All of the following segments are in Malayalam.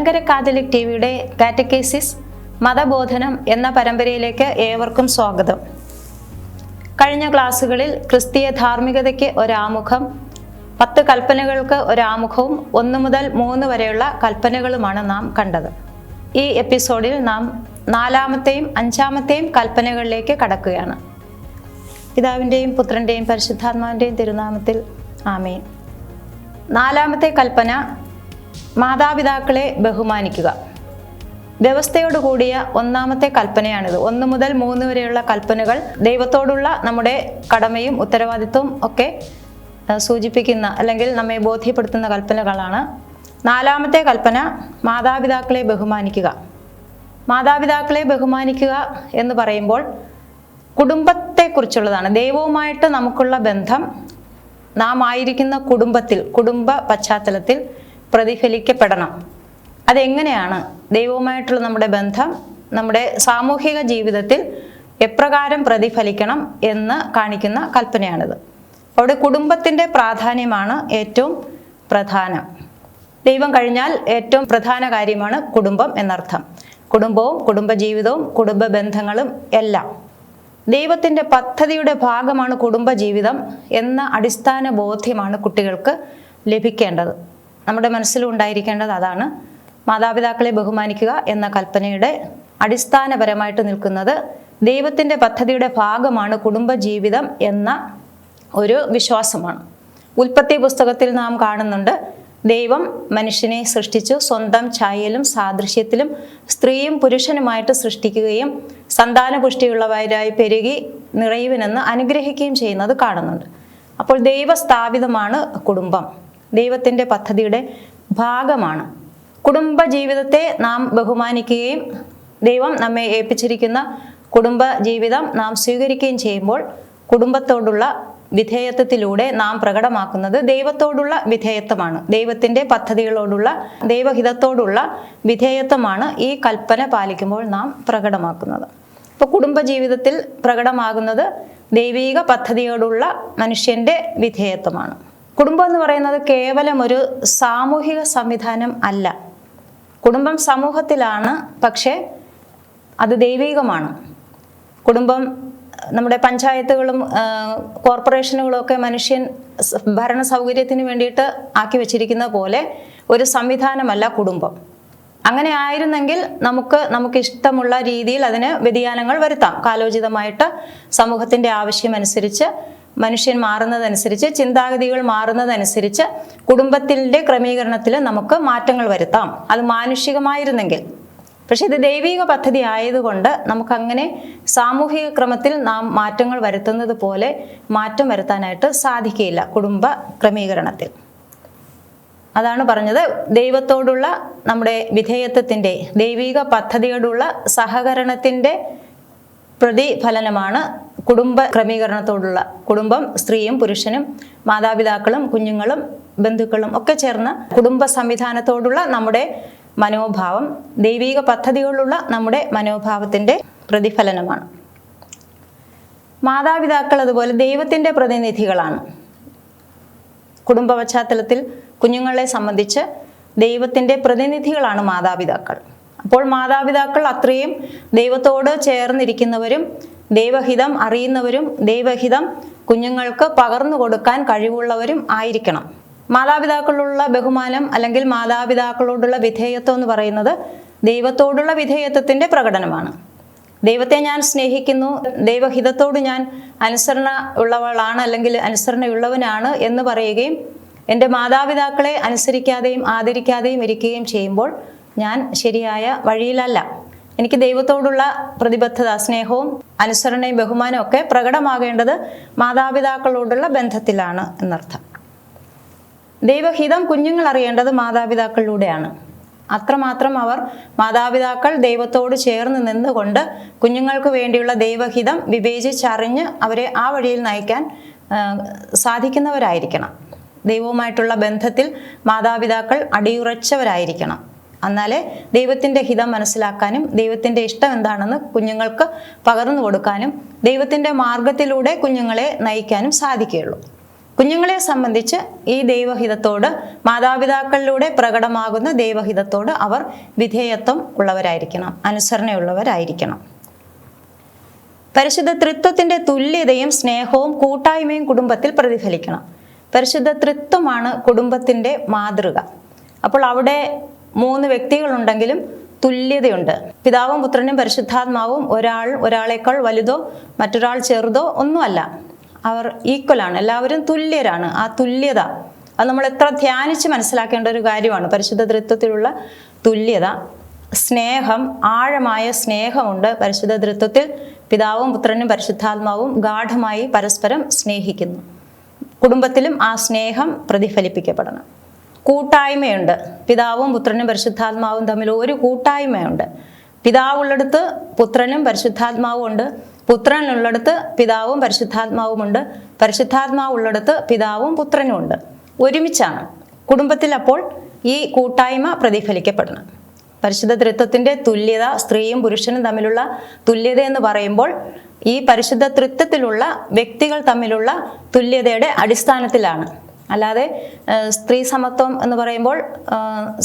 മലങ്കര കാത്തലിക് ടിവിയുടെ കാറ്റക്കേസിസ് മതബോധനം എന്ന പരമ്പരയിലേക്ക് ഏവർക്കും സ്വാഗതം. കഴിഞ്ഞ ക്ലാസ്സുകളിൽ ക്രിസ്തീയ ധാർമ്മികതയ്ക്ക് ഒരാമുഖം, 10 കൽപ്പനകൾക്ക് ഒരാമുഖവും 1 മുതൽ 3 വരെയുള്ള കൽപ്പനകളുമാണ് നാം കണ്ടത്. ഈ എപ്പിസോഡിൽ നാം 4-ാമത്തെയും 5-ാമത്തെയും കൽപ്പനകളിലേക്ക് കടക്കുകയാണ്. പിതാവിൻ്റെയും പുത്രൻ്റെയും പരിശുദ്ധാത്മാവിൻ്റെയും തിരുനാമത്തിൽ ആമേൻ. 4-ാമത്തെ കൽപ്പന മാതാപിതാക്കളെ ബഹുമാനിക്കുക. വ്യവസ്ഥയോടുകൂടിയ 1-ാമത്തെ കൽപ്പനയാണിത്. 1 മുതൽ 3 വരെയുള്ള കൽപ്പനകൾ ദൈവത്തോടുള്ള നമ്മുടെ കടമയും ഉത്തരവാദിത്വവും ഒക്കെ സൂചിപ്പിക്കുന്ന അല്ലെങ്കിൽ നമ്മെ ബോധ്യപ്പെടുത്തുന്ന കൽപ്പനകളാണ്. 4-ാമത്തെ കൽപ്പന മാതാപിതാക്കളെ ബഹുമാനിക്കുക. മാതാപിതാക്കളെ ബഹുമാനിക്കുക എന്ന് പറയുമ്പോൾ കുടുംബത്തെക്കുറിച്ചുള്ളതാണ്. ദൈവവുമായിട്ട് നമുക്കുള്ള ബന്ധം നാം ആയിരിക്കുന്ന കുടുംബ പശ്ചാത്തലത്തിൽ പ്രതിഫലിക്കപ്പെടണം. അതെങ്ങനെയാണ് ദൈവവുമായിട്ടുള്ള നമ്മുടെ ബന്ധം നമ്മുടെ സാമൂഹിക ജീവിതത്തിൽ എപ്രകാരം പ്രതിഫലിക്കണം എന്ന് കാണിക്കുന്ന കൽപ്പനയാണിത്. അവിടെ കുടുംബത്തിൻ്റെ പ്രാധാന്യമാണ് ഏറ്റവും പ്രധാനം. ദൈവം കഴിഞ്ഞാൽ ഏറ്റവും പ്രധാന കാര്യമാണ് കുടുംബം എന്നർത്ഥം. കുടുംബവും കുടുംബജീവിതവും കുടുംബ ബന്ധങ്ങളും എല്ലാം ദൈവത്തിൻ്റെ പദ്ധതിയുടെ ഭാഗമാണ് കുടുംബജീവിതം എന്ന അടിസ്ഥാന ബോധ്യമാണ് കുട്ടികൾക്ക് ലഭിക്കേണ്ടത്. നമ്മുടെ മനസ്സിലുണ്ടായിരിക്കേണ്ടത് അതാണ്. മാതാപിതാക്കളെ ബഹുമാനിക്കുക എന്ന കൽപ്പനയുടെ അടിസ്ഥാനപരമായിട്ട് നിൽക്കുന്നത് ദൈവത്തിൻ്റെ പദ്ധതിയുടെ ഭാഗമാണ് കുടുംബജീവിതം എന്ന ഒരു വിശ്വാസമാണ്. ഉൽപ്പത്തി പുസ്തകത്തിൽ നാം കാണുന്നുണ്ട്, ദൈവം മനുഷ്യനെ സൃഷ്ടിച്ചു, സ്വന്തം ഛായയിലും സാദൃശ്യത്തിലും സ്ത്രീയും പുരുഷനുമായിട്ട് സൃഷ്ടിക്കുകയും സന്താനപുഷ്ടിയുള്ളവരായി പെരുകി നിറയുവിനെന്ന് അനുഗ്രഹിക്കുകയും ചെയ്യുന്നത് കാണുന്നുണ്ട്. അപ്പോൾ ദൈവസ്ഥാപിതമാണ് കുടുംബം, ദൈവത്തിൻ്റെ പദ്ധതിയുടെ ഭാഗമാണ്. കുടുംബ ജീവിതത്തെ നാം ബഹുമാനിക്കുകയും ദൈവം നമ്മെ ഏൽപ്പിച്ചിരിക്കുന്ന കുടുംബ ജീവിതം നാം സ്വീകരിക്കുകയും ചെയ്യുമ്പോൾ കുടുംബത്തോടുള്ള വിധേയത്വത്തിലൂടെ നാം പ്രകടമാക്കുന്നത് ദൈവത്തോടുള്ള വിധേയത്വമാണ്. ദൈവത്തിൻ്റെ പദ്ധതികളോടുള്ള ദൈവഹിതത്തോടുള്ള വിധേയത്വമാണ് ഈ കൽപ്പന പാലിക്കുമ്പോൾ നാം പ്രകടമാക്കുന്നത്. ഇപ്പോൾ കുടുംബജീവിതത്തിൽ പ്രകടമാകുന്നത് ദൈവീക പദ്ധതിയോടുള്ള മനുഷ്യൻ്റെ വിധേയത്വമാണ്. കുടുംബം എന്ന് പറയുന്നത് കേവലം ഒരു സാമൂഹിക സംവിധാനം അല്ല. കുടുംബം സമൂഹത്തിലാണ്, പക്ഷേ അത് ദൈവീകമാണ്. കുടുംബം നമ്മുടെ പഞ്ചായത്തുകളും കോർപ്പറേഷനുകളും ഒക്കെ മനുഷ്യൻ ഭരണ സൗകര്യത്തിന് വേണ്ടിയിട്ട് ആക്കി വെച്ചിരിക്കുന്ന പോലെ ഒരു സംവിധാനമല്ല കുടുംബം. അങ്ങനെ ആയിരുന്നെങ്കിൽ നമുക്ക് ഇഷ്ടമുള്ള രീതിയിൽ അതിന് വ്യതിയാനങ്ങൾ വരുത്താം. കാലോചിതമായിട്ട് സമൂഹത്തിൻ്റെ ആവശ്യമനുസരിച്ച് മനുഷ്യൻ മാറുന്നതനുസരിച്ച് ചിന്താഗതികൾ മാറുന്നതനുസരിച്ച് കുടുംബത്തിൻ്റെ ക്രമീകരണത്തിൽ നമുക്ക് മാറ്റങ്ങൾ വരുത്താം, അത് മാനുഷികമായിരുന്നെങ്കിൽ. പക്ഷെ ഇത് ദൈവിക പദ്ധതി ആയതുകൊണ്ട് നമുക്കങ്ങനെ സാമൂഹിക ക്രമത്തിൽ നാം മാറ്റങ്ങൾ വരുത്തുന്നത് പോലെ മാറ്റം വരുത്താനായിട്ട് സാധിക്കുകയില്ല കുടുംബ ക്രമീകരണത്തിൽ. അതാണ് പറഞ്ഞത്, ദൈവത്തോടുള്ള നമ്മുടെ വിധേയത്വത്തിൻ്റെ ദൈവിക പദ്ധതിയോടുള്ള സഹകരണത്തിൻ്റെ പ്രതിഫലനമാണ് കുടുംബ ക്രമീകരണത്തോടുള്ള. കുടുംബം സ്ത്രീയും പുരുഷനും മാതാപിതാക്കളും കുഞ്ഞുങ്ങളും ബന്ധുക്കളും ഒക്കെ ചേർന്ന് കുടുംബ സംവിധാനത്തോടുള്ള നമ്മുടെ മനോഭാവം ദൈവിക പദ്ധതികളുള്ള നമ്മുടെ മനോഭാവത്തിൻ്റെ പ്രതിഫലനമാണ്. മാതാപിതാക്കൾ അതുപോലെ ദൈവത്തിൻ്റെ പ്രതിനിധികളാണ്. കുടുംബ പശ്ചാത്തലത്തിൽ കുഞ്ഞുങ്ങളെ സംബന്ധിച്ച് ദൈവത്തിൻ്റെ പ്രതിനിധികളാണ് മാതാപിതാക്കൾ. അപ്പോൾ മാതാപിതാക്കൾ അത്രയും ദൈവത്തോട് ചേർന്നിരിക്കുന്നവരും ദൈവഹിതം അറിയുന്നവരും ദൈവഹിതം കുഞ്ഞുങ്ങൾക്ക് പകർന്നു കൊടുക്കാൻ കഴിവുള്ളവരും ആയിരിക്കണം. മാതാപിതാക്കളോടുള്ള ബഹുമാനം അല്ലെങ്കിൽ മാതാപിതാക്കളോടുള്ള വിധേയത്വം എന്ന് പറയുന്നത് ദൈവത്തോടുള്ള വിധേയത്വത്തിൻ്റെ പ്രകടനമാണ്. ദൈവത്തെ ഞാൻ സ്നേഹിക്കുന്നു, ദൈവഹിതത്തോട് ഞാൻ അനുസരണ ഉള്ളവളാണ് അല്ലെങ്കിൽ അനുസരണയുള്ളവനാണ് എന്ന് പറയുകയും എൻ്റെ മാതാപിതാക്കളെ അനുസരിക്കാതെയും ആദരിക്കാതെയും ഇരിക്കുകയും ചെയ്യുമ്പോൾ ഞാൻ ശരിയായ വഴിയിലല്ല. എനിക്ക് ദൈവത്തോടുള്ള പ്രതിബദ്ധത, സ്നേഹവും അനുസരണയും ബഹുമാനവും ഒക്കെ പ്രകടമാകേണ്ടത് മാതാപിതാക്കളോടുള്ള ബന്ധത്തിലാണ് എന്നർത്ഥം. ദൈവഹിതം കുഞ്ഞുങ്ങൾ അറിയേണ്ടത് മാതാപിതാക്കളിലൂടെയാണ്. അത്രമാത്രം മാതാപിതാക്കൾ ദൈവത്തോട് ചേർന്ന് നിന്നുകൊണ്ട് കുഞ്ഞുങ്ങൾക്ക് വേണ്ടിയുള്ള ദൈവഹിതം വിവേചിച്ചറിഞ്ഞ് അവരെ ആ വഴിയിൽ നയിക്കാൻ സാധിക്കുന്നവരായിരിക്കണം. ദൈവവുമായിട്ടുള്ള ബന്ധത്തിൽ മാതാപിതാക്കൾ അടിയുറച്ചവരായിരിക്കണം. എന്നാലേ ദൈവത്തിൻ്റെ ഹിതം മനസ്സിലാക്കാനും ദൈവത്തിൻ്റെ ഇഷ്ടം എന്താണെന്ന് കുഞ്ഞുങ്ങൾക്ക് പകർന്നു കൊടുക്കാനും ദൈവത്തിൻ്റെ മാർഗത്തിലൂടെ കുഞ്ഞുങ്ങളെ നയിക്കാനും സാധിക്കുകയുള്ളൂ. കുഞ്ഞുങ്ങളെ സംബന്ധിച്ച് ഈ ദൈവഹിതത്തോട്, മാതാപിതാക്കളിലൂടെ പ്രകടമാകുന്ന ദൈവഹിതത്തോട് അവർ വിധേയത്വം ഉള്ളവരായിരിക്കണം, അനുസരണയുള്ളവരായിരിക്കണം. പരിശുദ്ധ ത്രിത്വത്തിന്റെ തുല്യതയും സ്നേഹവും കൂട്ടായ്മയും കുടുംബത്തിൽ പ്രതിഫലിക്കണം. പരിശുദ്ധ ത്രിത്വമാണ് കുടുംബത്തിന്റെ മാതൃക. അപ്പോൾ അവിടെ 3 വ്യക്തികളുണ്ടെങ്കിലും തുല്യതയുണ്ട്. പിതാവും പുത്രനും പരിശുദ്ധാത്മാവും ഒരാളേക്കാൾ വലുതോ മറ്റൊരാൾ ചെറുതോ ഒന്നുമല്ല. അവർ ഈക്വലാണ്, എല്ലാവരും തുല്യരാണ്. ആ തുല്യത അത് നമ്മൾ എത്ര ധ്യാനിച്ച് മനസ്സിലാക്കേണ്ട ഒരു കാര്യമാണ്. പരിശുദ്ധ ത്രിത്വത്തിലുള്ള തുല്യത. സ്നേഹം, ആഴമായ സ്നേഹമുണ്ട് പരിശുദ്ധ ത്രിത്വത്തിൽ. പിതാവും പുത്രനും പരിശുദ്ധാത്മാവും ഗാഢമായി പരസ്പരം സ്നേഹിക്കുന്നു. കുടുംബത്തിലും ആ സ്നേഹം പ്രതിഫലിപ്പിക്കപ്പെടണം. കൂട്ടായ്മയുണ്ട്. പിതാവും പുത്രനും പരിശുദ്ധാത്മാവും തമ്മിൽ ഒരു കൂട്ടായ്മയുണ്ട്. പിതാവുള്ളിടത്ത് പുത്രനും പരിശുദ്ധാത്മാവും ഉണ്ട്, പുത്രനുള്ളിടത്ത് പിതാവും പരിശുദ്ധാത്മാവും ഉണ്ട്, പരിശുദ്ധാത്മാവുള്ളിടത്ത് പിതാവും പുത്രനും ഉണ്ട്. ഒരുമിച്ചാണ് കുടുംബത്തിൽ. അപ്പോൾ ഈ കൂട്ടായ്മ പ്രതിഫലിക്കപ്പെടണം. പരിശുദ്ധ ത്രിത്വത്തിന്റെ തുല്യത, സ്ത്രീയും പുരുഷനും തമ്മിലുള്ള തുല്യത എന്ന് പറയുമ്പോൾ ഈ പരിശുദ്ധ ത്രിത്വത്തിലുള്ള വ്യക്തികൾ തമ്മിലുള്ള തുല്യതയുടെ അടിസ്ഥാനത്തിലാണ്. അല്ലാതെ സ്ത്രീ സമത്വം എന്ന് പറയുമ്പോൾ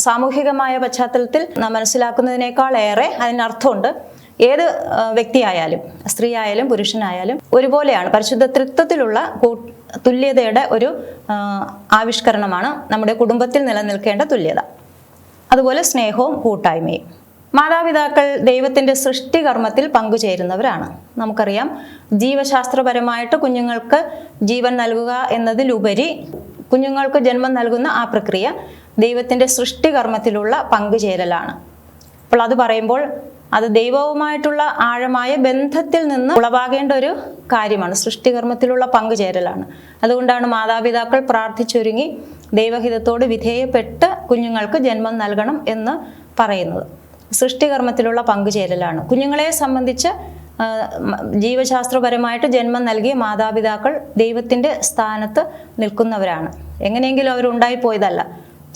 സാമൂഹികമായ പശ്ചാത്തലത്തിൽ നാം മനസ്സിലാക്കുന്നതിനേക്കാൾ ഏറെ അതിനർത്ഥമുണ്ട്. ഏത് വ്യക്തിയായാലും, സ്ത്രീ ആയാലും പുരുഷനായാലും ഒരുപോലെയാണ്. പരിശുദ്ധ ത്രിത്വത്തിലുള്ള തുല്യതയുടെ ഒരു ആവിഷ്കരണമാണ് നമ്മുടെ കുടുംബത്തിൽ നിലനിൽക്കേണ്ട തുല്യത. അതുപോലെ സ്നേഹവും കൂട്ടായ്മയും. മാതാപിതാക്കൾ ദൈവത്തിൻ്റെ സൃഷ്ടികർമ്മത്തിൽ പങ്കുചേരുന്നവരാണ്. നമുക്കറിയാം, ജീവശാസ്ത്രപരമായിട്ട് കുഞ്ഞുങ്ങൾക്ക് ജീവൻ നൽകുക എന്നതിലുപരി കുഞ്ഞുങ്ങൾക്ക് ജന്മം നൽകുന്ന ആ പ്രക്രിയ ദൈവത്തിൻ്റെ സൃഷ്ടികർമ്മത്തിലുള്ള പങ്കുചേരലാണ്. അപ്പോൾ അത് പറയുമ്പോൾ അത് ദൈവവുമായിട്ടുള്ള ആഴമായ ബന്ധത്തിൽ നിന്ന് ഉളവാകേണ്ട ഒരു കാര്യമാണ്. സൃഷ്ടികർമ്മത്തിലുള്ള പങ്കുചേരലാണ്. അതുകൊണ്ടാണ് മാതാപിതാക്കൾ പ്രാർത്ഥിച്ചൊരുങ്ങി ദൈവഹിതത്തോട് വിധേയപ്പെട്ട് കുഞ്ഞുങ്ങൾക്ക് ജന്മം നൽകണം എന്ന് പറയുന്നത്. സൃഷ്ടികർമ്മത്തിലുള്ള പങ്കുചേരലാണ്. കുഞ്ഞുങ്ങളെ സംബന്ധിച്ച് ജീവശാസ്ത്രപരമായിട്ട് ജന്മം നൽകിയ മാതാപിതാക്കൾ ദൈവത്തിൻ്റെ സ്ഥാനത്ത് നിൽക്കുന്നവരാണ്. എങ്ങനെയെങ്കിലും അവരുണ്ടായിപ്പോയതല്ല.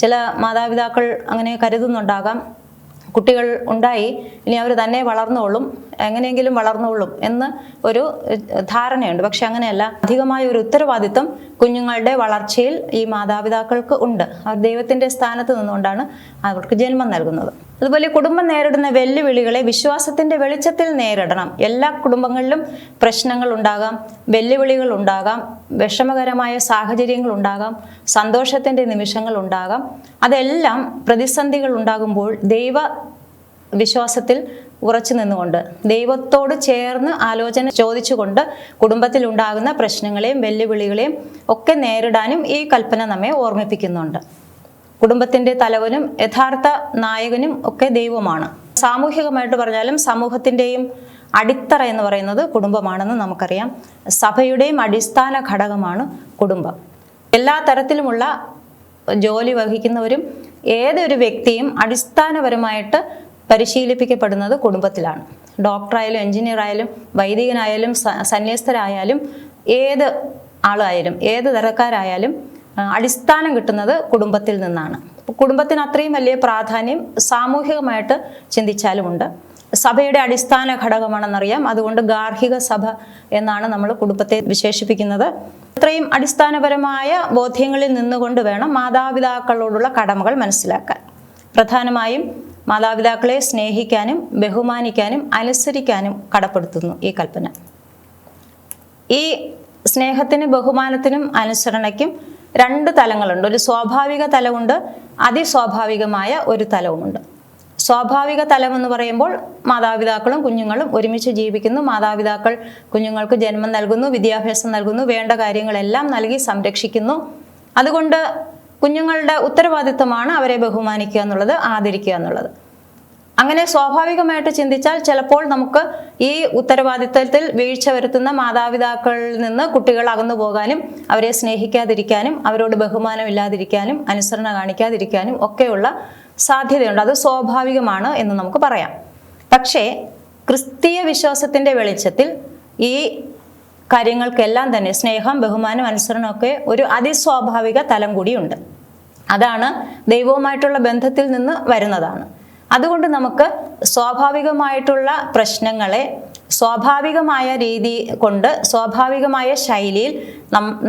ചില മാതാപിതാക്കൾ അങ്ങനെ കരുതുന്നുണ്ടാകാം, കുട്ടികൾ ഉണ്ടായി ഇനി അവർ തന്നെ വളർന്നോളും, എങ്ങനെയെങ്കിലും വളർന്നോളും എന്ന് ഒരു ധാരണയുണ്ട്. പക്ഷെ അങ്ങനെയല്ല. അധികമായ ഒരു ഉത്തരവാദിത്വം കുഞ്ഞുങ്ങളുടെ വളർച്ചയിൽ ഈ മാതാപിതാക്കൾക്ക് ഉണ്ട്. അവർ ദൈവത്തിൻ്റെ സ്ഥാനത്ത് നിന്നുകൊണ്ടാണ് അവർക്ക് ജന്മം നൽകുന്നത്. അതുപോലെ കുടുംബം നേരിടുന്ന വെല്ലുവിളികളെ വിശ്വാസത്തിൻ്റെ വെളിച്ചത്തിൽ നേരിടണം. എല്ലാ കുടുംബങ്ങളിലും പ്രശ്നങ്ങൾ ഉണ്ടാകാം, വെല്ലുവിളികൾ ഉണ്ടാകാം, വിഷമകരമായ സാഹചര്യങ്ങൾ ഉണ്ടാകാം, സന്തോഷത്തിൻ്റെ നിമിഷങ്ങൾ ഉണ്ടാകാം. അതെല്ലാം പ്രതിസന്ധികൾ ഉണ്ടാകുമ്പോൾ ദൈവ വിശ്വാസത്തിൽ ഉറച്ചു നിന്നുകൊണ്ട്, ദൈവത്തോട് ചേർന്ന് ആലോചന ചോദിച്ചുകൊണ്ട് കുടുംബത്തിൽ ഉണ്ടാകുന്ന പ്രശ്നങ്ങളെയും വെല്ലുവിളികളെയും ഒക്കെ നേരിടാനും ഈ കൽപ്പന നമ്മെ ഓർമ്മിപ്പിക്കുന്നുണ്ട്. കുടുംബത്തിൻ്റെ തലവനും യഥാർത്ഥ നായകനും ഒക്കെ ദൈവമാണ്. സാമൂഹികമായിട്ട് പറഞ്ഞാലും സമൂഹത്തിൻ്റെയും അടിത്തറ എന്ന് പറയുന്നത് കുടുംബമാണെന്ന് നമുക്കറിയാം. സഭയുടെയും അടിസ്ഥാന ഘടകമാണ് കുടുംബം. എല്ലാ തരത്തിലുമുള്ള ജോലി വഹിക്കുന്നവരും ഏതൊരു വ്യക്തിയും അടിസ്ഥാനപരമായിട്ട് പരിശീലിപ്പിക്കപ്പെടുന്നത് കുടുംബത്തിലാണ്. ഡോക്ടറായാലും എഞ്ചിനീയർ ആയാലും വൈദികനായാലും സന്യസ്തരായാലും ഏത് ആളായാലും ഏത് തരക്കാരായാലും അടിസ്ഥാനം കിട്ടുന്നത് കുടുംബത്തിൽ നിന്നാണ്. കുടുംബത്തിന് അത്രയും വലിയ പ്രാധാന്യം സാമൂഹികമായിട്ട് ചിന്തിച്ചാലുമുണ്ട്. സഭയുടെ അടിസ്ഥാന ഘടകമാണെന്നറിയാം. അതുകൊണ്ട് ഗാർഹിക സഭ എന്നാണ് നമ്മൾ കുടുംബത്തെ വിശേഷിപ്പിക്കുന്നത്. ഇത്രയും അടിസ്ഥാനപരമായ ബോധ്യങ്ങളിൽ നിന്നുകൊണ്ട് വേണം മാതാപിതാക്കളോടുള്ള കടമകൾ മനസ്സിലാക്കാൻ. പ്രധാനമായും മാതാപിതാക്കളെ സ്നേഹിക്കാനും ബഹുമാനിക്കാനും അനുസരിക്കാനും കടപ്പെടുത്തുന്നു ഈ കൽപ്പന. ഈ സ്നേഹത്തിന്, ബഹുമാനത്തിനും അനുസരണയ്ക്കും 2 തലങ്ങളുണ്ട്. ഒരു സ്വാഭാവിക തലമുണ്ട്, അതിസ്വാഭാവികമായ ഒരു തലവുമുണ്ട്. സ്വാഭാവിക തലം എന്ന് പറയുമ്പോൾ മാതാപിതാക്കളും കുഞ്ഞുങ്ങളും ഒരുമിച്ച് ജീവിക്കുന്നു. മാതാപിതാക്കൾ കുഞ്ഞുങ്ങൾക്ക് ജന്മം നൽകുന്നു, വിദ്യാഭ്യാസം നൽകുന്നു, വേണ്ട കാര്യങ്ങളെല്ലാം നൽകി സംരക്ഷിക്കുന്നു. അതുകൊണ്ട് കുഞ്ഞുങ്ങളുടെ ഉത്തരവാദിത്തമാണ് അവരെ ബഹുമാനിക്കുക എന്നുള്ളത്, ആദരിക്കുക എന്നുള്ളത്. അങ്ങനെ സ്വാഭാവികമായിട്ട് ചിന്തിച്ചാൽ ചിലപ്പോൾ നമുക്ക് ഈ ഉത്തരവാദിത്തത്തിൽ വീഴ്ച വരുത്തുന്ന മാതാപിതാക്കളിൽ നിന്ന് കുട്ടികൾ അകന്നു പോകാനും അവരെ സ്നേഹിക്കാതിരിക്കാനും അവരോട് ബഹുമാനം ഇല്ലാതിരിക്കാനും അനുസരണ കാണിക്കാതിരിക്കാനും ഒക്കെയുള്ള സാധ്യതയുണ്ട്. അത് സ്വാഭാവികമാണ് എന്ന് നമുക്ക് പറയാം. പക്ഷേ ക്രിസ്തീയ വിശ്വാസത്തിൻ്റെ വെളിച്ചത്തിൽ ഈ കാര്യങ്ങൾക്കെല്ലാം തന്നെ സ്നേഹം, ബഹുമാനം, അനുസരണമൊക്കെ ഒരു അതിസ്വാഭാവിക തലം കൂടിയുണ്ട്. അതാണ് ദൈവവുമായിട്ടുള്ള ബന്ധത്തിൽ നിന്ന് വരുന്നതാണ്. അതുകൊണ്ട് നമുക്ക് സ്വാഭാവികമായിട്ടുള്ള പ്രശ്നങ്ങളെ സ്വാഭാവികമായ രീതി കൊണ്ട് സ്വാഭാവികമായ ശൈലിയിൽ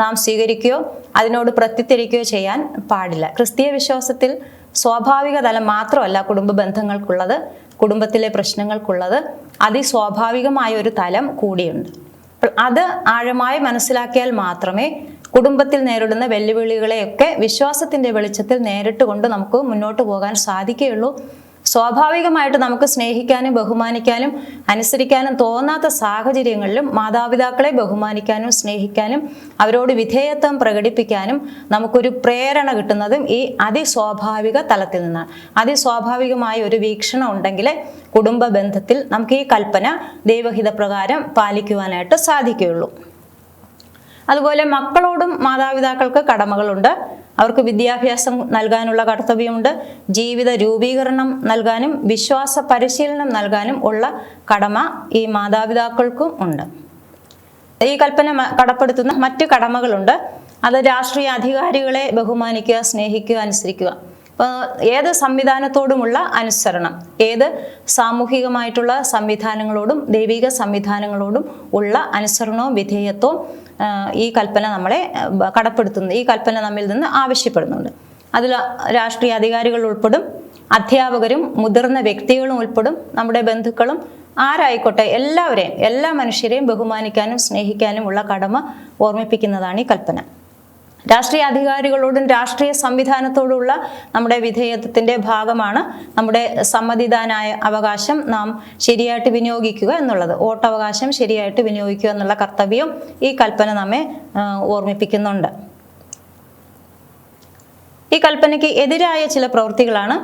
നാം സ്വീകരിക്കുകയോ അതിനോട് പ്രത്യുത്തരിക്കുകയോ ചെയ്യാൻ പാടില്ല. ക്രിസ്തീയ വിശ്വാസത്തിൽ സ്വാഭാവിക തലം മാത്രമല്ല കുടുംബ ബന്ധങ്ങൾക്കുള്ളത്, കുടുംബത്തിലെ പ്രശ്നങ്ങൾക്കുള്ളത് അതിസ്വാഭാവികമായ ഒരു തലം കൂടിയുണ്ട്. അത് ആഴമായി മനസ്സിലാക്കിയാൽ മാത്രമേ കുടുംബത്തിൽ നേരിടുന്ന വെല്ലുവിളികളെയൊക്കെ വിശ്വാസത്തിന്റെ വെളിച്ചത്തിൽ നേരിട്ട് കൊണ്ട് നമുക്ക് മുന്നോട്ട് പോകാൻ സാധിക്കുകയുള്ളൂ. സ്വാഭാവികമായിട്ട് നമുക്ക് സ്നേഹിക്കാനും ബഹുമാനിക്കാനും അനുസരിക്കാനും തോന്നാത്ത സാഹചര്യങ്ങളിലും മാതാപിതാക്കളെ ബഹുമാനിക്കാനും സ്നേഹിക്കാനും അവരോട് വിധേയത്വം പ്രകടിപ്പിക്കാനും നമുക്കൊരു പ്രേരണ കിട്ടുന്നതും ഈ അതിസ്വാഭാവിക തലത്തിൽ നിന്നാണ്. അതിസ്വാഭാവികമായ ഒരു വീക്ഷണം ഉണ്ടെങ്കിൽ കുടുംബ ബന്ധത്തിൽ നമുക്ക് ഈ കൽപ്പന ദൈവഹിതപ്രകാരം പാലിക്കുവാനായിട്ട് സാധിക്കുകയുള്ളൂ. അതുപോലെ മക്കളോടും മാതാപിതാക്കൾക്ക് കടമകളുണ്ട്. അവർക്ക് വിദ്യാഭ്യാസം നൽകാനുള്ള കർത്തവ്യമുണ്ട്. ജീവിത രൂപീകരണം നൽകാനും വിശ്വാസ പരിശീലനം നൽകാനും ഉള്ള കടമ ഈ മാതാപിതാക്കൾക്കും ഉണ്ട്. ഈ കൽപ്പന കടപ്പെടുത്തുന്ന മറ്റ് കടമകളുണ്ട്. അത് രാഷ്ട്രീയ അധികാരികളെ ബഹുമാനിക്കുക, സ്നേഹിക്കുക, അനുസരിക്കുക. അപ്പോൾ ഏത് സംവിധാനത്തോടുമുള്ള അനുസരണം, ഏത് സാമൂഹികമായിട്ടുള്ള സംവിധാനങ്ങളോടും ദൈവിക സംവിധാനങ്ങളോടും ഉള്ള അനുസരണവും വിധേയത്വവും ഈ കൽപ്പന നമ്മളെ കടപ്പെടുത്തുന്നു. ഈ കൽപ്പന നമ്മിൽ നിന്ന് ആവശ്യപ്പെടുന്നുണ്ട്. അതിൽ രാഷ്ട്രീയ അധികാരികൾ ഉൾപ്പെടും, അധ്യാപകരും മുതിർന്ന വ്യക്തികളും ഉൾപ്പെടും, നമ്മുടെ ബന്ധുക്കളും ആരായിക്കോട്ടെ എല്ലാവരെയും, എല്ലാ മനുഷ്യരെയും ബഹുമാനിക്കാനും സ്നേഹിക്കാനും ഉള്ള കടമ ഓർമ്മിപ്പിക്കുന്നതാണ് ഈ കൽപ്പന. രാഷ്ട്രീയ അധികാരികളോടും രാഷ്ട്രീയ സംവിധാനത്തോടുള്ള നമ്മുടെ വിധേയത്വത്തിന്റെ ഭാഗമാണ് നമ്മുടെ സമ്മതിദാനായ അവകാശം നാം ശരിയായിട്ട് വിനിയോഗിക്കുക എന്നുള്ളത്. വോട്ടവകാശം ശരിയായിട്ട് വിനിയോഗിക്കുക എന്നുള്ള കർത്തവ്യം ഈ കൽപ്പന നമ്മെ ഓർമ്മിപ്പിക്കുന്നുണ്ട്. ഈ കൽപ്പനയ്ക്ക് എതിരായ ചില പ്രവൃത്തികളാണ്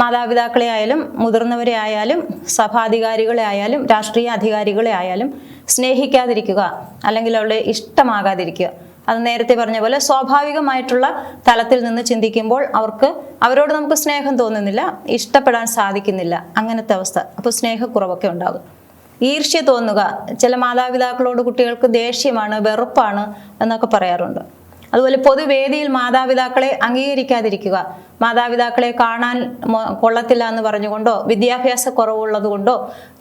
മാതാപിതാക്കളെ ആയാലും മുതിർന്നവരെ ആയാലും സഭാധികാരികളെ ആയാലും രാഷ്ട്രീയ അധികാരികളെ ആയാലും സ്നേഹിക്കാതിരിക്കുക, അല്ലെങ്കിൽ അവരുടെ ഇഷ്ടമാകാതിരിക്കുക. അത് നേരത്തെ പറഞ്ഞ പോലെ സ്വാഭാവികമായിട്ടുള്ള തലത്തിൽ നിന്ന് ചിന്തിക്കുമ്പോൾ അവരോട് നമുക്ക് സ്നേഹം തോന്നുന്നില്ല, ഇഷ്ടപ്പെടാൻ സാധിക്കുന്നില്ല, അങ്ങനത്തെ അവസ്ഥ. അപ്പോൾ സ്നേഹക്കുറവൊക്കെ ഉണ്ടാകും. ഈർഷ്യ തോന്നുക, ചില മാതാപിതാക്കളോട് കുട്ടികൾക്ക് ദേഷ്യമാണ്, വെറുപ്പാണ് എന്നൊക്കെ പറയാറുണ്ട്. അതുപോലെ പൊതുവേദിയിൽ മാതാപിതാക്കളെ അംഗീകരിക്കാതിരിക്കുക, മാതാപിതാക്കളെ കാണാൻ കൊള്ളത്തില്ല എന്ന് പറഞ്ഞുകൊണ്ടോ വിദ്യാഭ്യാസ കുറവുള്ളത് കൊണ്ടോ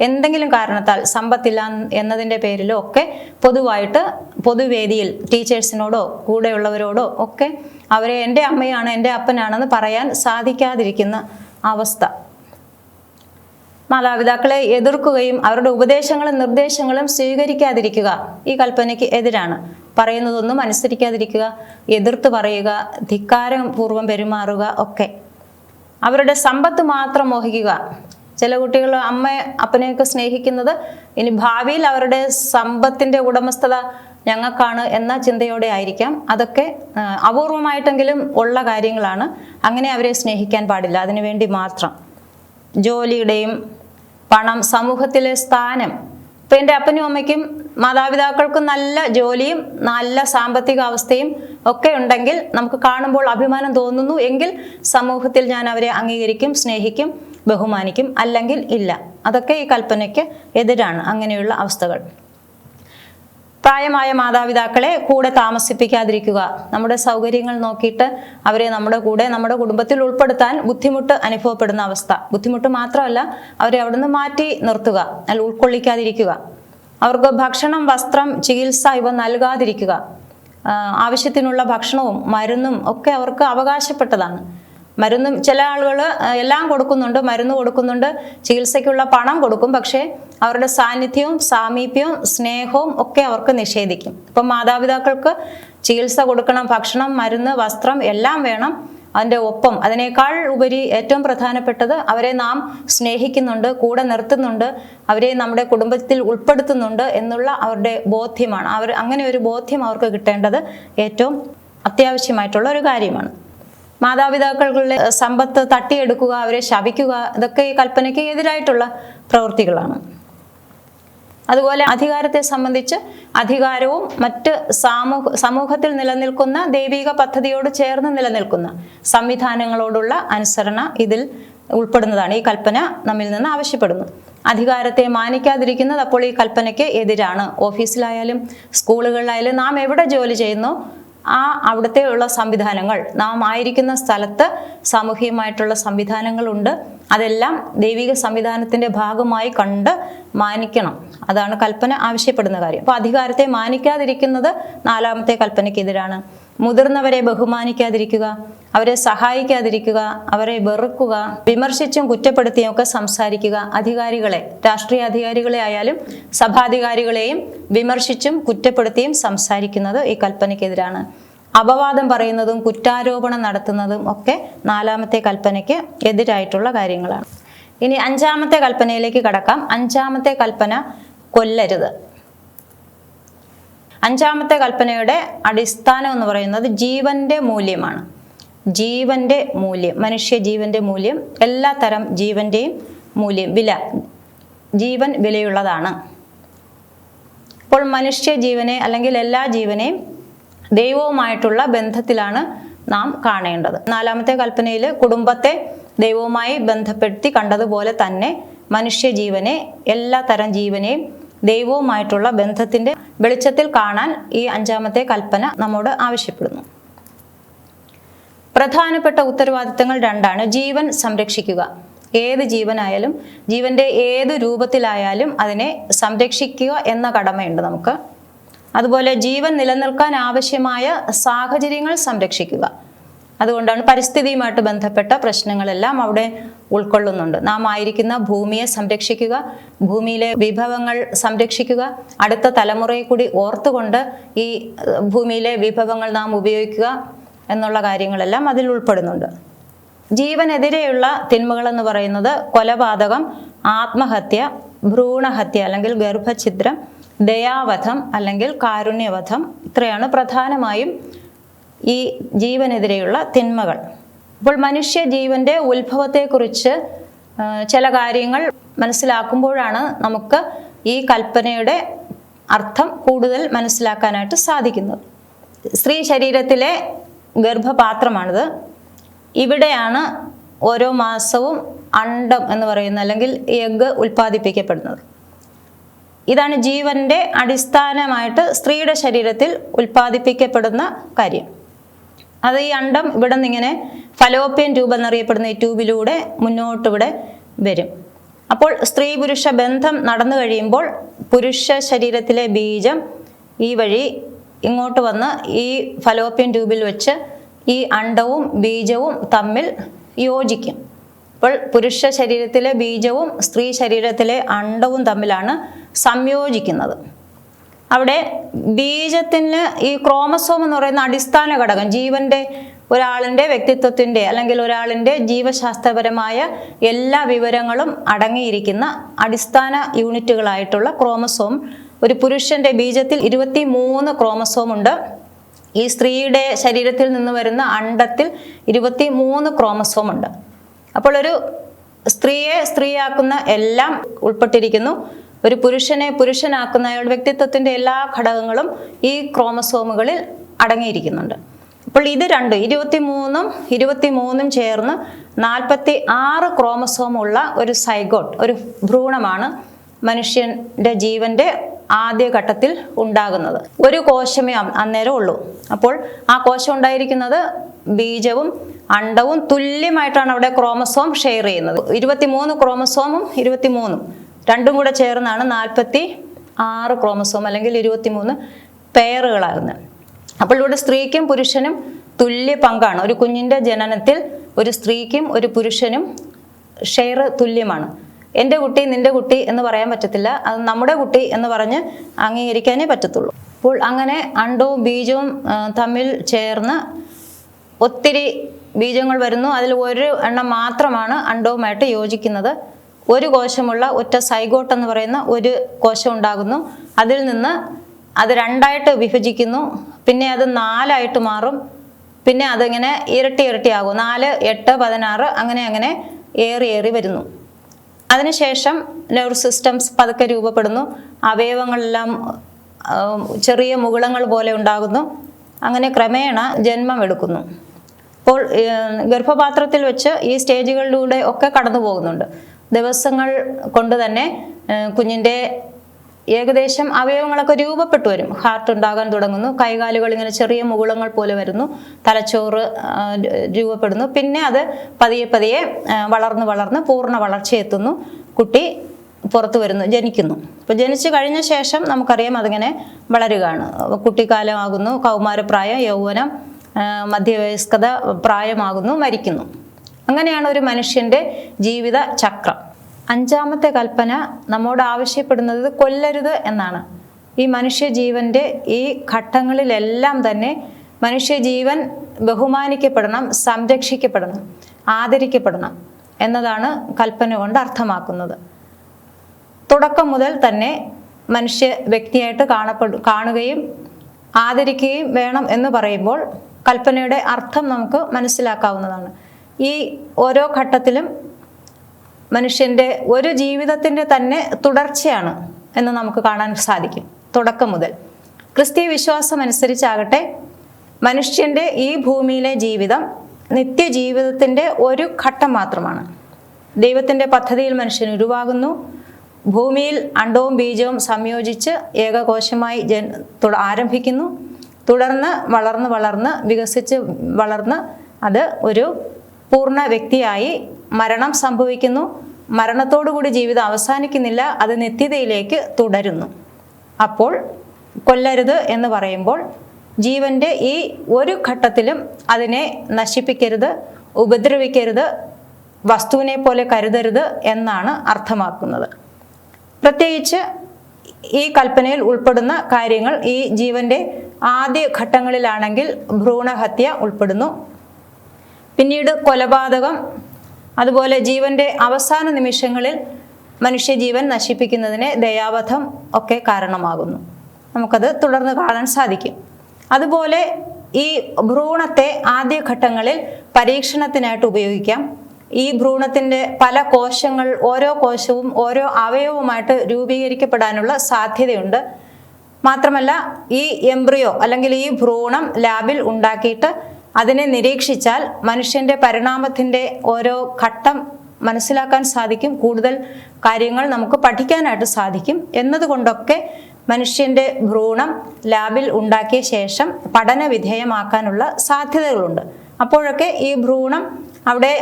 എന്തെങ്കിലും കാരണത്താൽ സമ്പത്തില്ല എന്നതിൻ്റെ പേരിലോ ഒക്കെ പൊതുവായിട്ട് പൊതുവേദിയിൽ ടീച്ചേഴ്സിനോടോ കൂടെയുള്ളവരോടോ ഒക്കെ അവരെ എൻ്റെ അമ്മയാണ് എൻ്റെ അപ്പനാണെന്ന് പറയാൻ സാധിക്കാതിരിക്കുന്ന അവസ്ഥ. മാതാപിതാക്കളെ എതിർക്കുകയും അവരുടെ ഉപദേശങ്ങളും നിർദ്ദേശങ്ങളും സ്വീകരിക്കാതിരിക്കുക ഈ കൽപ്പനയ്ക്ക് എതിരാണ്. പറയുന്നതൊന്നും അനുസരിക്കാതിരിക്കുക, എതിർത്ത് പറയുക, ധിക്കാരപൂർവ്വം പെരുമാറുക ഒക്കെ. അവരുടെ സമ്പത്ത് മാത്രം മോഹിക്കുക. ചില കുട്ടികൾ അമ്മ അപ്പനെയൊക്കെ സ്നേഹിക്കുന്നത് ഇനി ഭാവിയിൽ അവരുടെ സമ്പത്തിൻ്റെ ഉടമസ്ഥത ഞങ്ങൾക്കാണ് എന്ന ചിന്തയോടെ ആയിരിക്കാം. അതൊക്കെ അപൂർവമായിട്ടെങ്കിലും ഉള്ള കാര്യങ്ങളാണ്. അങ്ങനെ അവരെ സ്നേഹിക്കാൻ പാടില്ല. അതിനുവേണ്ടി മാത്രം ജോലിയുടെയും പണം, സമൂഹത്തിലെ സ്ഥാനം. ഇപ്പം എൻ്റെ അപ്പനും അമ്മയ്ക്കും മാതാപിതാക്കൾക്കും നല്ല ജോലിയും നല്ല സാമ്പത്തിക അവസ്ഥയും ഒക്കെ ഉണ്ടെങ്കിൽ നമുക്ക് കാണുമ്പോൾ അഭിമാനം തോന്നുന്നു എങ്കിൽ സമൂഹത്തിൽ ഞാൻ അവരെ അംഗീകരിക്കും, സ്നേഹിക്കും, ബഹുമാനിക്കും. അല്ലെങ്കിൽ ഇല്ല. അതൊക്കെ ഈ കൽപ്പനയ്ക്ക് എതിരാണ് അങ്ങനെയുള്ള അവസ്ഥകൾ. പ്രായമായ മാതാപിതാക്കളെ കൂടെ താമസിപ്പിക്കാതിരിക്കുക. നമ്മുടെ സൗകര്യങ്ങൾ നോക്കിയിട്ട് അവരെ നമ്മുടെ കൂടെ നമ്മുടെ കുടുംബത്തിൽ ഉൾപ്പെടുത്താൻ ബുദ്ധിമുട്ട് അനുഭവപ്പെടുന്ന അവസ്ഥ. ബുദ്ധിമുട്ട് മാത്രമല്ല, അവരെ അവിടുന്ന് മാറ്റി നിർത്തുക, അല്ല ഉൾക്കൊള്ളിക്കാതിരിക്കുക. അവർക്ക് ഭക്ഷണം, വസ്ത്രം, ചികിത്സ ഇവ നൽകാതിരിക്കുക. ആവശ്യത്തിനുള്ള ഭക്ഷണവും മരുന്നും ഒക്കെ അവർക്ക് അവകാശപ്പെട്ടതാണ്. മരുന്നും ചില ആളുകൾ എല്ലാം കൊടുക്കുന്നുണ്ട്, മരുന്ന് കൊടുക്കുന്നുണ്ട്, ചികിത്സയ്ക്കുള്ള പണം കൊടുക്കും. പക്ഷേ അവരുടെ സാന്നിധ്യവും സാമീപ്യവും സ്നേഹവും ഒക്കെ അവർക്ക് നിഷേധിക്കും. ഇപ്പം മാതാപിതാക്കൾക്ക് ചികിത്സ കൊടുക്കണം, ഭക്ഷണം, മരുന്ന്, വസ്ത്രം എല്ലാം വേണം. അതിൻ്റെ ഒപ്പം അതിനേക്കാൾ ഉപരി ഏറ്റവും പ്രധാനപ്പെട്ടത് അവരെ നാം സ്നേഹിക്കുന്നുണ്ട്, കൂടെ നിർത്തുന്നുണ്ട്, അവരെ നമ്മുടെ കുടുംബത്തിൽ ഉൾപ്പെടുത്തുന്നുണ്ട് എന്നുള്ള അവരുടെ ബോധ്യമാണ്. അങ്ങനെ ഒരു ബോധ്യം അവർക്ക് കിട്ടേണ്ടത് ഏറ്റവും അത്യാവശ്യമായിട്ടുള്ള ഒരു കാര്യമാണ്. മാതാപിതാക്കളുടെ സമ്പത്ത് തട്ടിയെടുക്കുക, അവരെ ശപിക്കുക, ഇതൊക്കെ ഈ കൽപ്പനയ്ക്ക് എതിരായിട്ടുള്ള പ്രവൃത്തികളാണ്. അതുപോലെ അധികാരത്തെ സംബന്ധിച്ച് അധികാരവും മറ്റ് സമൂഹത്തിൽ നിലനിൽക്കുന്ന ദൈവിക പദ്ധതിയോട് ചേർന്ന് നിലനിൽക്കുന്ന സംവിധാനങ്ങളോടുള്ള അനുസരണ ഇതിൽ ഉൾപ്പെടുന്നതാണ്. ഈ കൽപ്പന നമ്മിൽ നിന്ന് ആവശ്യപ്പെടുന്നു. അധികാരത്തെ മാനിക്കാതിരിക്കുന്നത് അപ്പോൾ ഈ കൽപ്പനയ്ക്ക് എതിരാണ്. ഓഫീസിലായാലും സ്കൂളുകളിലായാലും നാം എവിടെ ജോലി ചെയ്യുന്നു അവിടുത്തെ ഉള്ള സംവിധാനങ്ങൾ, നാം ആയിരിക്കുന്ന സ്ഥലത്ത് സാമൂഹികമായിട്ടുള്ള സംവിധാനങ്ങളുണ്ട്. അതെല്ലാം ദൈവിക സംവിധാനത്തിൻ്റെ ഭാഗമായി കണ്ട് മാനിക്കണം. അതാണ് കൽപ്പന ആവശ്യപ്പെടുന്ന കാര്യം. അപ്പോൾ അധികാരത്തെ മാനിക്കാതിരിക്കുന്നത് 4-ാമത്തെ കൽപ്പനയ്ക്കെതിരാണ്. മുതിർന്നവരെ ബഹുമാനിക്കാതിരിക്കുക, അവരെ സഹായിക്കാതിരിക്കുക, അവരെ വെറുക്കുക, വിമർശിച്ചും കുറ്റപ്പെടുത്തിയും ഒക്കെ സംസാരിക്കുക. അധികാരികളെ, രാഷ്ട്രീയ അധികാരികളെ ആയാലും സഭാധികാരികളെയും വിമർശിച്ചും കുറ്റപ്പെടുത്തിയും സംസാരിക്കുന്നത് ഈ കൽപ്പനയ്ക്കെതിരാണ്. അപവാദം പറയുന്നതും കുറ്റാരോപണം നടത്തുന്നതും ഒക്കെ 4-ാമത്തെ കൽപ്പനയ്ക്ക് എതിരായിട്ടുള്ള കാര്യങ്ങളാണ്. ഇനി 5-ാമത്തെ കൽപ്പനയിലേക്ക് കടക്കാം. 5-ാമത്തെ കൽപ്പന കൊല്ലരുത്. 5-ാമത്തെ കൽപ്പനയുടെ അടിസ്ഥാനം എന്ന് പറയുന്നത് ജീവന്റെ മൂല്യമാണ്. ജീവന്റെ മൂല്യം, മനുഷ്യ ജീവന്റെ മൂല്യം, എല്ലാ തരം ജീവന്റെയും മൂല്യം, വില, ജീവൻ വിലയുള്ളതാണ്. അപ്പോൾ മനുഷ്യ ജീവനെ അല്ലെങ്കിൽ എല്ലാ ജീവനെയും ദൈവവുമായിട്ടുള്ള ബന്ധത്തിലാണ് നാം കാണേണ്ടത്. 4-ാമത്തെ കൽപ്പനയിൽ കുടുംബത്തെ ദൈവവുമായി ബന്ധപ്പെടുത്തി കണ്ടതുപോലെ തന്നെ മനുഷ്യ ജീവനെ, എല്ലാ തരം ജീവനെയും ദൈവവുമായിട്ടുള്ള ബന്ധത്തിന്റെ വെളിച്ചത്തിൽ കാണാൻ ഈ 5-ാമത്തെ കൽപ്പന നമ്മോട് ആവശ്യപ്പെടുന്നു. പ്രധാനപ്പെട്ട ഉത്തരവാദിത്തങ്ങൾ 2ആണ്. ജീവൻ സംരക്ഷിക്കുക. ഏത് ജീവനായാലും, ജീവന്റെ ഏത് രൂപത്തിലായാലും അതിനെ സംരക്ഷിക്കുക എന്ന കടമയുണ്ട് നമുക്ക്. അതുപോലെ ജീവൻ നിലനിൽക്കാൻ ആവശ്യമായ സാഹചര്യങ്ങൾ സംരക്ഷിക്കുക. അതുകൊണ്ടാണ് പരിസ്ഥിതിയുമായിട്ട് ബന്ധപ്പെട്ട പ്രശ്നങ്ങളെല്ലാം അവിടെ ഉൾക്കൊള്ളുന്നുണ്ട്. നാം ആയിരിക്കുന്ന ഭൂമിയെ സംരക്ഷിക്കുക, ഭൂമിയിലെ വിഭവങ്ങൾ സംരക്ഷിക്കുക, അടുത്ത തലമുറയെ കൂടി ഓർത്തുകൊണ്ട് ഈ ഭൂമിയിലെ വിഭവങ്ങൾ നാം ഉപയോഗിക്കുക എന്നുള്ള കാര്യങ്ങളെല്ലാം അതിൽ ഉൾപ്പെടുന്നുണ്ട്. ജീവനെതിരെയുള്ള തിന്മകളെന്ന് പറയുന്നത് കൊലപാതകം, ആത്മഹത്യ, ഭ്രൂണഹത്യ അല്ലെങ്കിൽ ഗർഭഛിദ്രം, ദയാവധം അല്ലെങ്കിൽ കാരുണ്യവധം, ഇത്രയാണ് പ്രധാനമായും ഈ ജീവനെതിരെയുള്ള തിന്മകൾ. അപ്പോൾ മനുഷ്യ ജീവന്റെ ഉത്ഭവത്തെക്കുറിച്ച് ചില കാര്യങ്ങൾ മനസ്സിലാക്കുമ്പോഴാണ് നമുക്ക് ഈ കൽപ്പനയുടെ അർത്ഥം കൂടുതൽ മനസ്സിലാക്കാനായിട്ട് സാധിക്കുന്നത്. സ്ത്രീ ശരീരത്തിലെ ഗർഭപാത്രമാണിത്. ഇവിടെയാണ് ഓരോ മാസവും അണ്ഡം എന്ന് പറയുന്ന അല്ലെങ്കിൽ എഗ്ഗ് ഉൽപ്പാദിപ്പിക്കപ്പെടുന്നത്. ഇതാണ് ജീവന്റെ അടിസ്ഥാനമായിട്ട് സ്ത്രീയുടെ ശരീരത്തിൽ ഉൽപ്പാദിപ്പിക്കപ്പെടുന്ന കാര്യം. അത് ഈ അണ്ഡം ഇവിടെ നിന്നിങ്ങനെ ഫലോപ്യൻ ട്യൂബ് എന്നറിയപ്പെടുന്ന ഈ ട്യൂബിലൂടെ മുന്നോട്ട് ഇവിടെ വരും. അപ്പോൾ സ്ത്രീ പുരുഷ ബന്ധം നടന്നു കഴിയുമ്പോൾ പുരുഷ ശരീരത്തിലെ ബീജം ഈ വഴി ഇങ്ങോട്ട് വന്ന് ഈ ഫലോപ്യൻ ട്യൂബിൽ വെച്ച് ഈ അണ്ഡവും ബീജവും തമ്മിൽ യോജിക്കും. അപ്പോൾ പുരുഷ ശരീരത്തിലെ ബീജവും സ്ത്രീ ശരീരത്തിലെ അണ്ഡവും തമ്മിലാണ് സംയോജിക്കുന്നത്. അവിടെ ബീജത്തിന് ഈ ക്രോമസോം എന്ന് പറയുന്ന അടിസ്ഥാന ഘടകം, ജീവന്റെ ഒരാളിൻ്റെ വ്യക്തിത്വത്തിൻ്റെ അല്ലെങ്കിൽ ഒരാളിൻ്റെ ജീവശാസ്ത്രപരമായ എല്ലാ വിവരങ്ങളും അടങ്ങിയിരിക്കുന്ന അടിസ്ഥാന യൂണിറ്റുകളായിട്ടുള്ള ക്രോമസോം, ഒരു പുരുഷന്റെ ബീജത്തിൽ 23 ക്രോമസോം ഉണ്ട്. ഈ സ്ത്രീയുടെ ശരീരത്തിൽ നിന്ന് വരുന്ന അണ്ഡത്തിൽ 23 ക്രോമസോം ഉണ്ട്. അപ്പോൾ ഒരു സ്ത്രീയെ സ്ത്രീയാക്കുന്ന എല്ലാം ഉൾപ്പെട്ടിരിക്കുന്നു. ഒരു പുരുഷനെ പുരുഷനാക്കുന്ന അയാളുടെ വ്യക്തിത്വത്തിന്റെ എല്ലാ ഘടകങ്ങളും ഈ ക്രോമസോമുകളിൽ അടങ്ങിയിരിക്കുന്നുണ്ട്. അപ്പോൾ ഇത് 23 ചേർന്ന് 46 ക്രോമസോമുള്ള ഒരു സൈഗോട്ട്, ഒരു ഭ്രൂണമാണ് മനുഷ്യന്റെ ജീവന്റെ ആദ്യഘട്ടത്തിൽ ഉണ്ടാകുന്നത്. ഒരു കോശമേ അന്നേരം ഉള്ളൂ. അപ്പോൾ ആ കോശം ഉണ്ടായിരിക്കുന്നത് ബീജവും അണ്ഡവും തുല്യമായിട്ടാണ് അവിടെ ക്രോമസോം ഷെയർ ചെയ്യുന്നത്. 23 ക്രോമസോമും 23 രണ്ടും കൂടെ ചേർന്നാണ് 46 ക്രോമസോം അല്ലെങ്കിൽ 23 പെയറുകളാകുന്നത്. അപ്പോൾ ഇവിടെ സ്ത്രീക്കും പുരുഷനും തുല്യ പങ്കാണ്. ഒരു കുഞ്ഞിൻ്റെ ജനനത്തിൽ ഒരു സ്ത്രീക്കും ഒരു പുരുഷനും ഷെയർ തുല്യമാണ്. എൻ്റെ കുട്ടി നിൻ്റെ കുട്ടി എന്ന് പറയാൻ പറ്റത്തില്ല, അത് നമ്മുടെ കുട്ടി എന്ന് പറഞ്ഞ് അംഗീകരിക്കാനേ പറ്റത്തുള്ളൂ. അപ്പോൾ അങ്ങനെ അണ്ഡവും ബീജവും തമ്മിൽ ചേർന്ന് ഒത്തിരി ബീജങ്ങൾ വരുന്നു. അതിൽ ഒരു എണ്ണം മാത്രമാണ് അണ്ഡവുമായിട്ട് യോജിക്കുന്നത്. ഒരു കോശമുള്ള ഒറ്റ സൈഗോട്ട് എന്ന് പറയുന്ന ഒരു കോശം ഉണ്ടാകുന്നു. അതിൽ നിന്ന് അത് 2ആയിട്ട് വിഭജിക്കുന്നു. പിന്നെ അത് 4ആയിട്ട് മാറും. പിന്നെ അതിങ്ങനെ ഇരട്ടിയാകും. 4, 8, 16 അങ്ങനെ ഏറി വരുന്നു. അതിനുശേഷം നെർവ് സിസ്റ്റംസ് പതുക്കെ രൂപപ്പെടുന്നു. അവയവങ്ങളെല്ലാം ചെറിയ മുകുളങ്ങൾ പോലെ ഉണ്ടാകുന്നു. അങ്ങനെ ക്രമേണ ജന്മം എടുക്കുന്നു. അപ്പോൾ ഗർഭപാത്രത്തിൽ വെച്ച് ഈ സ്റ്റേജുകളിലൂടെ ഒക്കെ കടന്നു പോകുന്നുണ്ട്. ദിവസങ്ങൾ കൊണ്ട് തന്നെ കുഞ്ഞിൻ്റെ ഏകദേശം അവയവങ്ങളൊക്കെ രൂപപ്പെട്ടു വരും. ഹാർട്ട് ഉണ്ടാകാൻ തുടങ്ങുന്നു, കൈകാലുകൾ ഇങ്ങനെ ചെറിയ മുകുളങ്ങൾ പോലെ വരുന്നു, തലച്ചോറ് രൂപപ്പെടുന്നു. പിന്നെ അത് പതിയെ പതിയെ വളർന്ന് വളർന്ന് പൂർണ്ണ വളർച്ചയെത്തുന്നു, കുട്ടി പുറത്തു വരുന്നു, ജനിക്കുന്നു. അപ്പോൾ ജനിച്ചു കഴിഞ്ഞ ശേഷം നമുക്കറിയാം അതിങ്ങനെ വളരുകയാണ്. കുട്ടിക്കാലമാകുന്നു, കൗമാരപ്രായം, യൗവനം, മധ്യവയസ്കത പ്രായമാകുന്നു, മരിക്കുന്നു. അങ്ങനെയാണ് ഒരു മനുഷ്യൻ്റെ ജീവിത ചക്രം. 5ാമത്തെ കൽപ്പന നമ്മോട് ആവശ്യപ്പെടുന്നത് കൊല്ലരുത് എന്നാണ്. ഈ മനുഷ്യജീവൻ്റെ ഈ ഘട്ടങ്ങളിലെല്ലാം തന്നെ മനുഷ്യജീവൻ ബഹുമാനിക്കപ്പെടണം, സംരക്ഷിക്കപ്പെടണം, ആദരിക്കപ്പെടണം എന്നതാണ് കൽപ്പന കൊണ്ട് അർത്ഥമാക്കുന്നത്. തുടക്കം മുതൽ തന്നെ മനുഷ്യ വ്യക്തിയായിട്ട് കാണുകയും ആദരിക്കുകയും വേണം എന്ന് പറയുമ്പോൾ കൽപ്പനയുടെ അർത്ഥം നമുക്ക് മനസ്സിലാക്കാവുന്നതാണ്. ഈ ഓരോ ഘട്ടത്തിലും മനുഷ്യൻ്റെ ഒരു ജീവിതത്തിൻ്റെ തന്നെ തുടർച്ചയാണ് എന്ന് നമുക്ക് കാണാൻ സാധിക്കും. തുടക്കം മുതൽ ക്രിസ്തീയ വിശ്വാസം അനുസരിച്ചാകട്ടെ മനുഷ്യൻ്റെ ഈ ഭൂമിയിലെ ജീവിതം നിത്യജീവിതത്തിൻ്റെ ഒരു ഘട്ടം മാത്രമാണ്. ദൈവത്തിൻ്റെ പദ്ധതിയിൽ മനുഷ്യൻ ഉരുവാകുന്നു. ഭൂമിയിൽ അണ്ടവും ബീജവും സംയോജിച്ച് ഏകകോശമായി ആരംഭിക്കുന്നു. തുടർന്ന് വളർന്ന് വളർന്ന് വികസിച്ച് വളർന്ന് അത് ഒരു പൂർണ്ണ വ്യക്തിയായി മരണം സംഭവിക്കുന്നു. മരണത്തോടുകൂടി ജീവിതം അവസാനിക്കുന്നില്ല, അത് നിത്യതയിലേക്ക് തുടരുന്നു. അപ്പോൾ കൊല്ലരുത് എന്ന് പറയുമ്പോൾ ജീവൻ്റെ ഈ ഒരു ഘട്ടത്തിലും അതിനെ നശിപ്പിക്കരുത്, ഉപദ്രവിക്കരുത്, വസ്തുവിനെ പോലെ കരുതരുത് എന്നാണ് അർത്ഥമാക്കുന്നത്. പ്രത്യേകിച്ച് ഈ കൽപ്പനയിൽ ഉൾപ്പെടുന്ന കാര്യങ്ങൾ ഈ ജീവൻ്റെ ആദ്യ ഘട്ടങ്ങളിലാണെങ്കിൽ ഭ്രൂണഹത്യ ഉൾപ്പെടുന്നു. പിന്നീട് കൊലപാതകം, അതുപോലെ ജീവൻ്റെ അവസാന നിമിഷങ്ങളിൽ മനുഷ്യജീവൻ നശിപ്പിക്കുന്നതിന് ദയാവധം ഒക്കെ കാരണമാകുന്നു. നമുക്കത് തുടർന്ന് കാണാൻ സാധിക്കും. അതുപോലെ ഈ ഭ്രൂണത്തെ ആദ്യഘട്ടങ്ങളിൽ പരീക്ഷണത്തിനായിട്ട് ഉപയോഗിക്കാം. ഈ ഭ്രൂണത്തിൻ്റെ പല കോശങ്ങൾ, ഓരോ കോശവും ഓരോ അവയവവുമായിട്ട് രൂപീകരിക്കപ്പെടാനുള്ള സാധ്യതയുണ്ട്. മാത്രമല്ല ഈ എംബ്രിയോ അല്ലെങ്കിൽ ഈ ഭ്രൂണം ലാബിൽ ഉണ്ടാക്കിയിട്ട് അതിനെ നിരീക്ഷിച്ചാൽ മനുഷ്യൻ്റെ പരിണാമത്തിൻ്റെ ഓരോ ഘട്ടം മനസ്സിലാക്കാൻ സാധിക്കും. കൂടുതൽ കാര്യങ്ങൾ നമുക്ക് പഠിക്കാനായിട്ട് സാധിക്കും. എന്നതുകൊണ്ടൊക്കെ മനുഷ്യൻ്റെ ഭ്രൂണം ലാബിൽ ഉണ്ടാക്കിയ ശേഷം പഠന വിധേയമാക്കാനുള്ള സാധ്യതകളുണ്ട്. അപ്പോഴൊക്കെ ഈ ഭ്രൂണം അവിടെ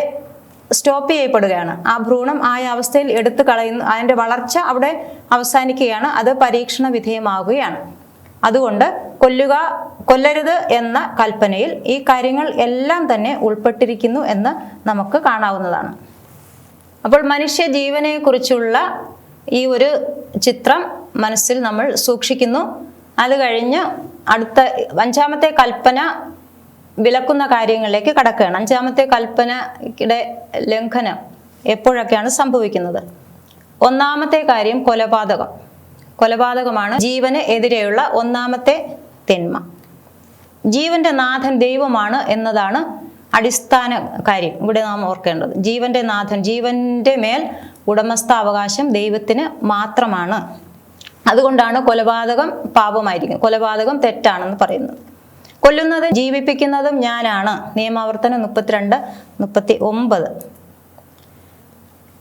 സ്റ്റോപ്പ് ചെയ്യപ്പെടുകയാണ്. ആ ഭ്രൂണം ആ അവസ്ഥയിൽ എടുത്തു കളയുന്നു, അതിൻ്റെ വളർച്ച അവിടെ അവസാനിക്കുകയാണ്, അത് പരീക്ഷണ വിധേയമാവുകയാണ്. അതുകൊണ്ട് കൊല്ലരുത് എന്ന കൽപ്പനയിൽ ഈ കാര്യങ്ങൾ എല്ലാം തന്നെ ഉൾപ്പെട്ടിരിക്കുന്നു എന്ന് നമുക്ക് കാണാവുന്നതാണ്. അപ്പോൾ മനുഷ്യ ജീവനെക്കുറിച്ചുള്ള ഈ ഒരു ചിത്രം മനസ്സിൽ നമ്മൾ സൂക്ഷിക്കുന്നു. അത് കഴിഞ്ഞ് അടുത്ത 5ാമത്തെ കൽപ്പന വിലക്കുന്ന കാര്യങ്ങളിലേക്ക് കടക്കുകയാണ്. 5ാമത്തെ കൽപ്പനയുടെ ലംഘനം എപ്പോഴൊക്കെയാണ് സംഭവിക്കുന്നത്? 1ാമത്തെ കാര്യം കൊലപാതകമാണ് ജീവന് എതിരെയുള്ള 1ാമത്തെ തിന്മ. ജീവന്റെ നാഥൻ ദൈവമാണ് എന്നതാണ് അടിസ്ഥാന കാര്യം ഇവിടെ നാം ഓർക്കേണ്ടത്. ജീവന്റെ നാഥൻ, ജീവന്റെ മേൽ ഉടമസ്ഥാവകാശം ദൈവത്തിന് മാത്രമാണ്. അതുകൊണ്ടാണ് കൊലപാതകം പാപമായിരിക്കും, കൊലപാതകം തെറ്റാണെന്ന് പറയുന്നത്. കൊല്ലുന്നത് ജീവിപ്പിക്കുന്നതും ഞാനാണ്. നിയമാവർത്തനം 32:39.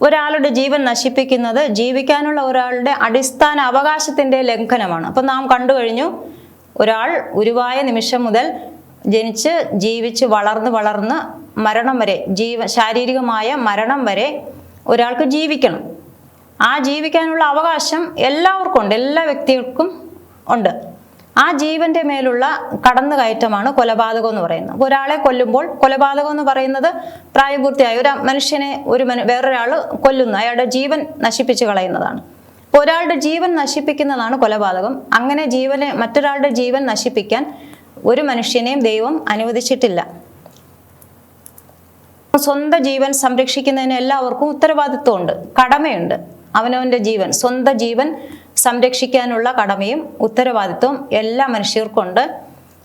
ഒരാളുടെ ജീവൻ നശിപ്പിക്കുന്നത് ജീവിക്കാനുള്ള ഒരാളുടെ അടിസ്ഥാന അവകാശത്തിൻ്റെ ലംഘനമാണ്. അപ്പം നാം കണ്ടു കഴിഞ്ഞു, ഒരാൾ ഉരുവായ നിമിഷം മുതൽ ജനിച്ച് ജീവിച്ച് വളർന്ന് മരണം വരെ, ശാരീരികമായ മരണം വരെ ഒരാൾക്ക് ജീവിക്കണം. ആ ജീവിക്കാനുള്ള അവകാശം എല്ലാവർക്കും ഉണ്ട്, എല്ലാ വ്യക്തികൾക്കും ഉണ്ട്. ആ ജീവന്റെ മേലുള്ള കടന്നുകയറ്റമാണ് കൊലപാതകം എന്ന് പറയുന്നത്. ഒരാളെ കൊല്ലുമ്പോൾ കൊലപാതകം എന്ന് പറയുന്നത് പ്രായപൂർത്തിയായ ഒരു മനുഷ്യനെ വേറൊരാൾ കൊല്ലുന്നു, അയാളുടെ ജീവൻ നശിപ്പിച്ച് കളയുന്നതാണ്. അപ്പോൾ ഒരാളുടെ ജീവൻ നശിപ്പിക്കുന്നതാണ് കൊലപാതകം. അങ്ങനെ മറ്റൊരാളുടെ ജീവൻ നശിപ്പിക്കാൻ ഒരു മനുഷ്യനെയും ദൈവം അനുവദിച്ചിട്ടില്ല. സ്വന്തം ജീവൻ സംരക്ഷിക്കുന്നതിന് എല്ലാവർക്കും ഉത്തരവാദിത്വമുണ്ട്, കടമയുണ്ട്. അവനവൻ്റെ ജീവൻ, സ്വന്തം ജീവൻ സംരക്ഷിക്കാനുള്ള കടമയും ഉത്തരവാദിത്വവും എല്ലാ മനുഷ്യർക്കുണ്ട്.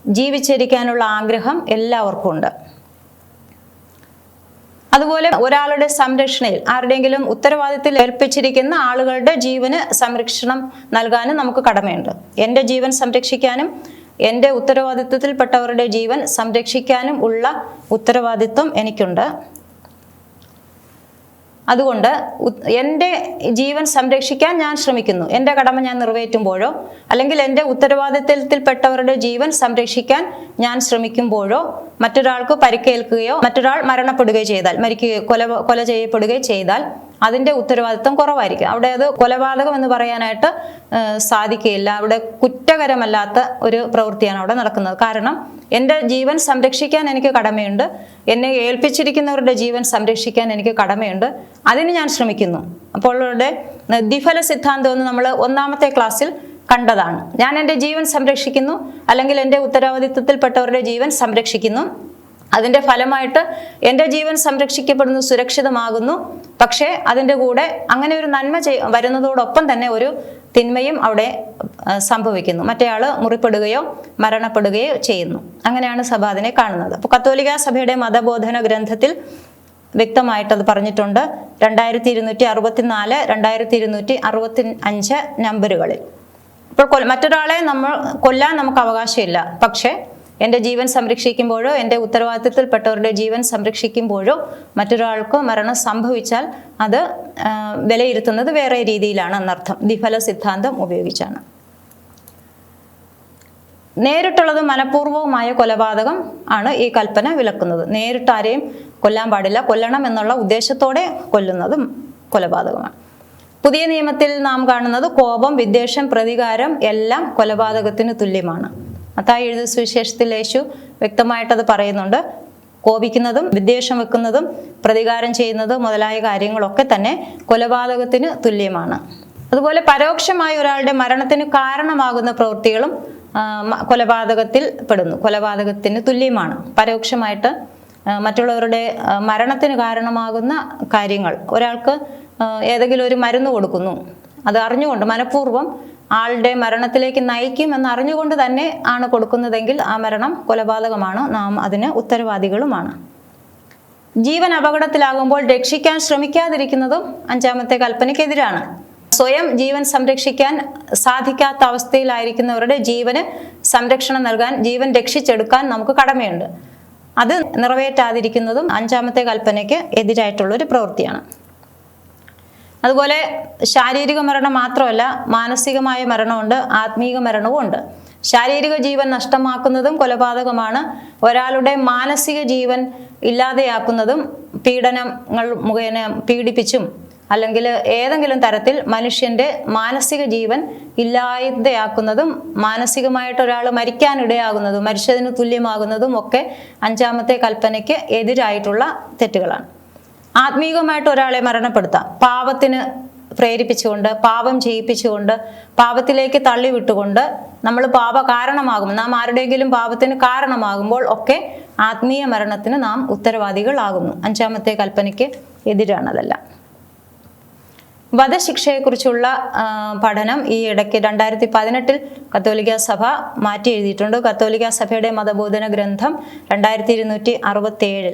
ജീവിച്ചിരിക്കാനുള്ള ആഗ്രഹം എല്ലാവർക്കും ഉണ്ട്. അതുപോലെ ഒരാളുടെ സംരക്ഷണയിൽ ആരുടെയെങ്കിലും ഉത്തരവാദിത്തത്തിൽ ഏൽപ്പിച്ചിരിക്കുന്ന ആളുകളുടെ ജീവന് സംരക്ഷണം നൽകാനും നമുക്ക് കടമയുണ്ട്. എൻ്റെ ജീവൻ സംരക്ഷിക്കാനും എൻ്റെ ഉത്തരവാദിത്വത്തിൽപ്പെട്ടവരുടെ ജീവൻ സംരക്ഷിക്കാനും ഉള്ള ഉത്തരവാദിത്വം എനിക്കുണ്ട്. അതുകൊണ്ട് എൻ്റെ ജീവൻ സംരക്ഷിക്കാൻ ഞാൻ ശ്രമിക്കുന്നു. എൻ്റെ കടമ ഞാൻ നിറവേറ്റുമ്പോഴോ അല്ലെങ്കിൽ എൻ്റെ ഉത്തരവാദിത്തത്തിൽപ്പെട്ടവരുടെ ജീവൻ സംരക്ഷിക്കാൻ ഞാൻ ശ്രമിക്കുമ്പോഴോ മറ്റൊരാൾക്ക് പരിക്കേൽക്കുകയോ മറ്റൊരാൾ മരണപ്പെടുകയോ ചെയ്താൽ, കൊല ചെയ്യപ്പെടുകയോ ചെയ്താൽ അതിൻ്റെ ഉത്തരവാദിത്വം കുറവായിരിക്കും. അവിടെ അത് കൊലപാതകം എന്ന് പറയാനായിട്ട് സാധിക്കുകയില്ല. അവിടെ കുറ്റകരമല്ലാത്ത ഒരു പ്രവൃത്തിയാണ് അവിടെ നടക്കുന്നത്. കാരണം എൻ്റെ ജീവൻ സംരക്ഷിക്കാൻ എനിക്ക് കടമയുണ്ട്, എന്നെ ഏൽപ്പിച്ചിരിക്കുന്നവരുടെ ജീവൻ സംരക്ഷിക്കാൻ എനിക്ക് കടമയുണ്ട്, അതിന് ഞാൻ ശ്രമിക്കുന്നു. അപ്പോൾ ഇവിടെ ദ്വിഫല സിദ്ധാന്തം എന്ന് നമ്മൾ ഒന്നാമത്തെ ക്ലാസ്സിൽ കണ്ടതാണ്. ഞാൻ എൻ്റെ ജീവൻ സംരക്ഷിക്കുന്നു, അല്ലെങ്കിൽ എൻ്റെ ഉത്തരവാദിത്വത്തിൽപ്പെട്ടവരുടെ ജീവൻ സംരക്ഷിക്കുന്നു. അതിൻ്റെ ഫലമായിട്ട് എൻ്റെ ജീവൻ സംരക്ഷിക്കപ്പെടുന്നു, സുരക്ഷിതമാകുന്നു. പക്ഷേ അതിൻ്റെ കൂടെ അങ്ങനെ ഒരു നന്മ വരുന്നതോടൊപ്പം തന്നെ ഒരു തിന്മയും അവിടെ സംഭവിക്കുന്നു. മറ്റേയാൾ മുറിപ്പെടുകയോ മരണപ്പെടുകയോ ചെയ്യുന്നു. അങ്ങനെയാണ് സഭ അതിനെ കാണുന്നത്. അപ്പോൾ കത്തോലിക്ക സഭയുടെ മതബോധന ഗ്രന്ഥത്തിൽ വ്യക്തമായിട്ടത് പറഞ്ഞിട്ടുണ്ട്. 2264, 2265 നമ്പറുകളിൽ. ഇപ്പോൾ മറ്റൊരാളെ കൊല്ലാൻ നമുക്ക് അവകാശമില്ല. പക്ഷേ എൻ്റെ ജീവൻ സംരക്ഷിക്കുമ്പോഴോ എൻ്റെ ഉത്തരവാദിത്തത്തിൽപ്പെട്ടവരുടെ ജീവൻ സംരക്ഷിക്കുമ്പോഴോ മറ്റൊരാൾക്ക് മരണം സംഭവിച്ചാൽ അത് വിലയിരുത്തുന്നത് വേറെ രീതിയിലാണ് എന്നർത്ഥം. ദ്വിഫല സിദ്ധാന്തം ഉപയോഗിച്ചാണ്. നേരിട്ടുള്ളത് മനഃപൂർവ്വവുമായ കൊലപാതകം ആണ് ഈ കൽപ്പന വിലക്കുന്നത്. നേരിട്ട് ആരെയും കൊല്ലാൻ പാടില്ല. കൊല്ലണം എന്നുള്ള ഉദ്ദേശത്തോടെ കൊല്ലുന്നതും കൊലപാതകമാണ്. പുതിയ നിയമത്തിൽ നാം കാണുന്നത് കോപം, വിദ്വേഷം, പ്രതികാരം എല്ലാം കൊലപാതകത്തിന് തുല്യമാണ്. മത്തായി എഴുതിയ സുവിശേഷത്തിൽ യേശു വ്യക്തമായിട്ടത് പറയുന്നുണ്ട്. കോപിക്കുന്നതും വിദ്വേഷം വെക്കുന്നതും പ്രതികാരം ചെയ്യുന്നതും മുതലായ കാര്യങ്ങളൊക്കെ തന്നെ കൊലപാതകത്തിന് തുല്യമാണ്. അതുപോലെ പരോക്ഷമായ ഒരാളുടെ മരണത്തിന് കാരണമാകുന്ന പ്രവൃത്തികളും കൊലപാതകത്തിൽ പെടുന്നു. കൊലപാതകത്തിന് തുല്യമാണ്. പരോക്ഷമായിട്ട് മറ്റുള്ളവരുടെ മരണത്തിന് കാരണമാകുന്ന കാര്യങ്ങൾ, ഒരാൾക്ക് ഏതെങ്കിലും ഒരു മരുന്ന് കൊടുക്കുന്നു, അത് അറിഞ്ഞുകൊണ്ട് മനഃപൂർവ്വം ആളുടെ മരണത്തിലേക്ക് നയിക്കും എന്ന് അറിഞ്ഞുകൊണ്ട് തന്നെ ആണ് കൊടുക്കുന്നതെങ്കിൽ ആ മരണം കൊലപാതകമാണ്. നാം അതിന് ഉത്തരവാദികളുമാണ്. ജീവൻ അപകടത്തിലാകുമ്പോൾ രക്ഷിക്കാൻ ശ്രമിക്കാതിരിക്കുന്നതും 5-ാമത്തെ കൽപ്പനയ്ക്കെതിരാണ്. സ്വയം ജീവൻ സംരക്ഷിക്കാൻ സാധിക്കാത്ത അവസ്ഥയിലായിരിക്കുന്നവരുടെ ജീവന് സംരക്ഷണം നൽകാൻ, ജീവൻ രക്ഷിച്ചെടുക്കാൻ നമുക്ക് കടമയുണ്ട്. അത് നിറവേറ്റാതിരിക്കുന്നതും 5-ാമത്തെ കൽപ്പനയ്ക്ക് എതിരായിട്ടുള്ളൊരു പ്രവൃത്തിയാണ്. അതുപോലെ ശാരീരിക മരണം മാത്രമല്ല, മാനസികമായ മരണമുണ്ട്, ആത്മീക മരണവും ഉണ്ട്. ശാരീരിക ജീവൻ നഷ്ടമാക്കുന്നതും കൊലപാതകമാണ്. ഒരാളുടെ മാനസിക ജീവൻ ഇല്ലാതെയാക്കുന്നതും പീഡനങ്ങൾ മുഖേന പീഡിപ്പിച്ചും അല്ലെങ്കിൽ ഏതെങ്കിലും തരത്തിൽ മനുഷ്യന്റെ മാനസിക ജീവൻ ഇല്ലാതെയാക്കുന്നതും മാനസികമായിട്ട് ഒരാൾ മരിക്കാനിടയാകുന്നതും മരിച്ചതിന് തുല്യമാകുന്നതും ഒക്കെ 5-ാമത്തെ കൽപ്പനയ്ക്ക് എതിരായിട്ടുള്ള തെറ്റുകളാണ്. ആത്മീകമായിട്ട് ഒരാളെ മരണപ്പെടുത്താം. പാപത്തിന് പ്രേരിപ്പിച്ചുകൊണ്ട്, പാപം ചെയ്യിപ്പിച്ചുകൊണ്ട്, പാപത്തിലേക്ക് തള്ളിവിട്ടുകൊണ്ട് നമ്മൾ കാരണമാകും. നാം ആരുടെയെങ്കിലും പാപത്തിന് കാരണമാകുമ്പോൾ ഒക്കെ ആത്മീയ മരണത്തിന് നാം ഉത്തരവാദികളാകുന്നു. 5-ാമത്തെ കൽപ്പനയ്ക്ക് എതിരാണതെല്ലാം. വധശിക്ഷയെക്കുറിച്ചുള്ള പഠനം ഈ ഇടയ്ക്ക് 2018 കത്തോലിക്ക സഭ മാറ്റി എഴുതിയിട്ടുണ്ട്. കത്തോലിക്ക സഭയുടെ മതബോധന ഗ്രന്ഥം 2267.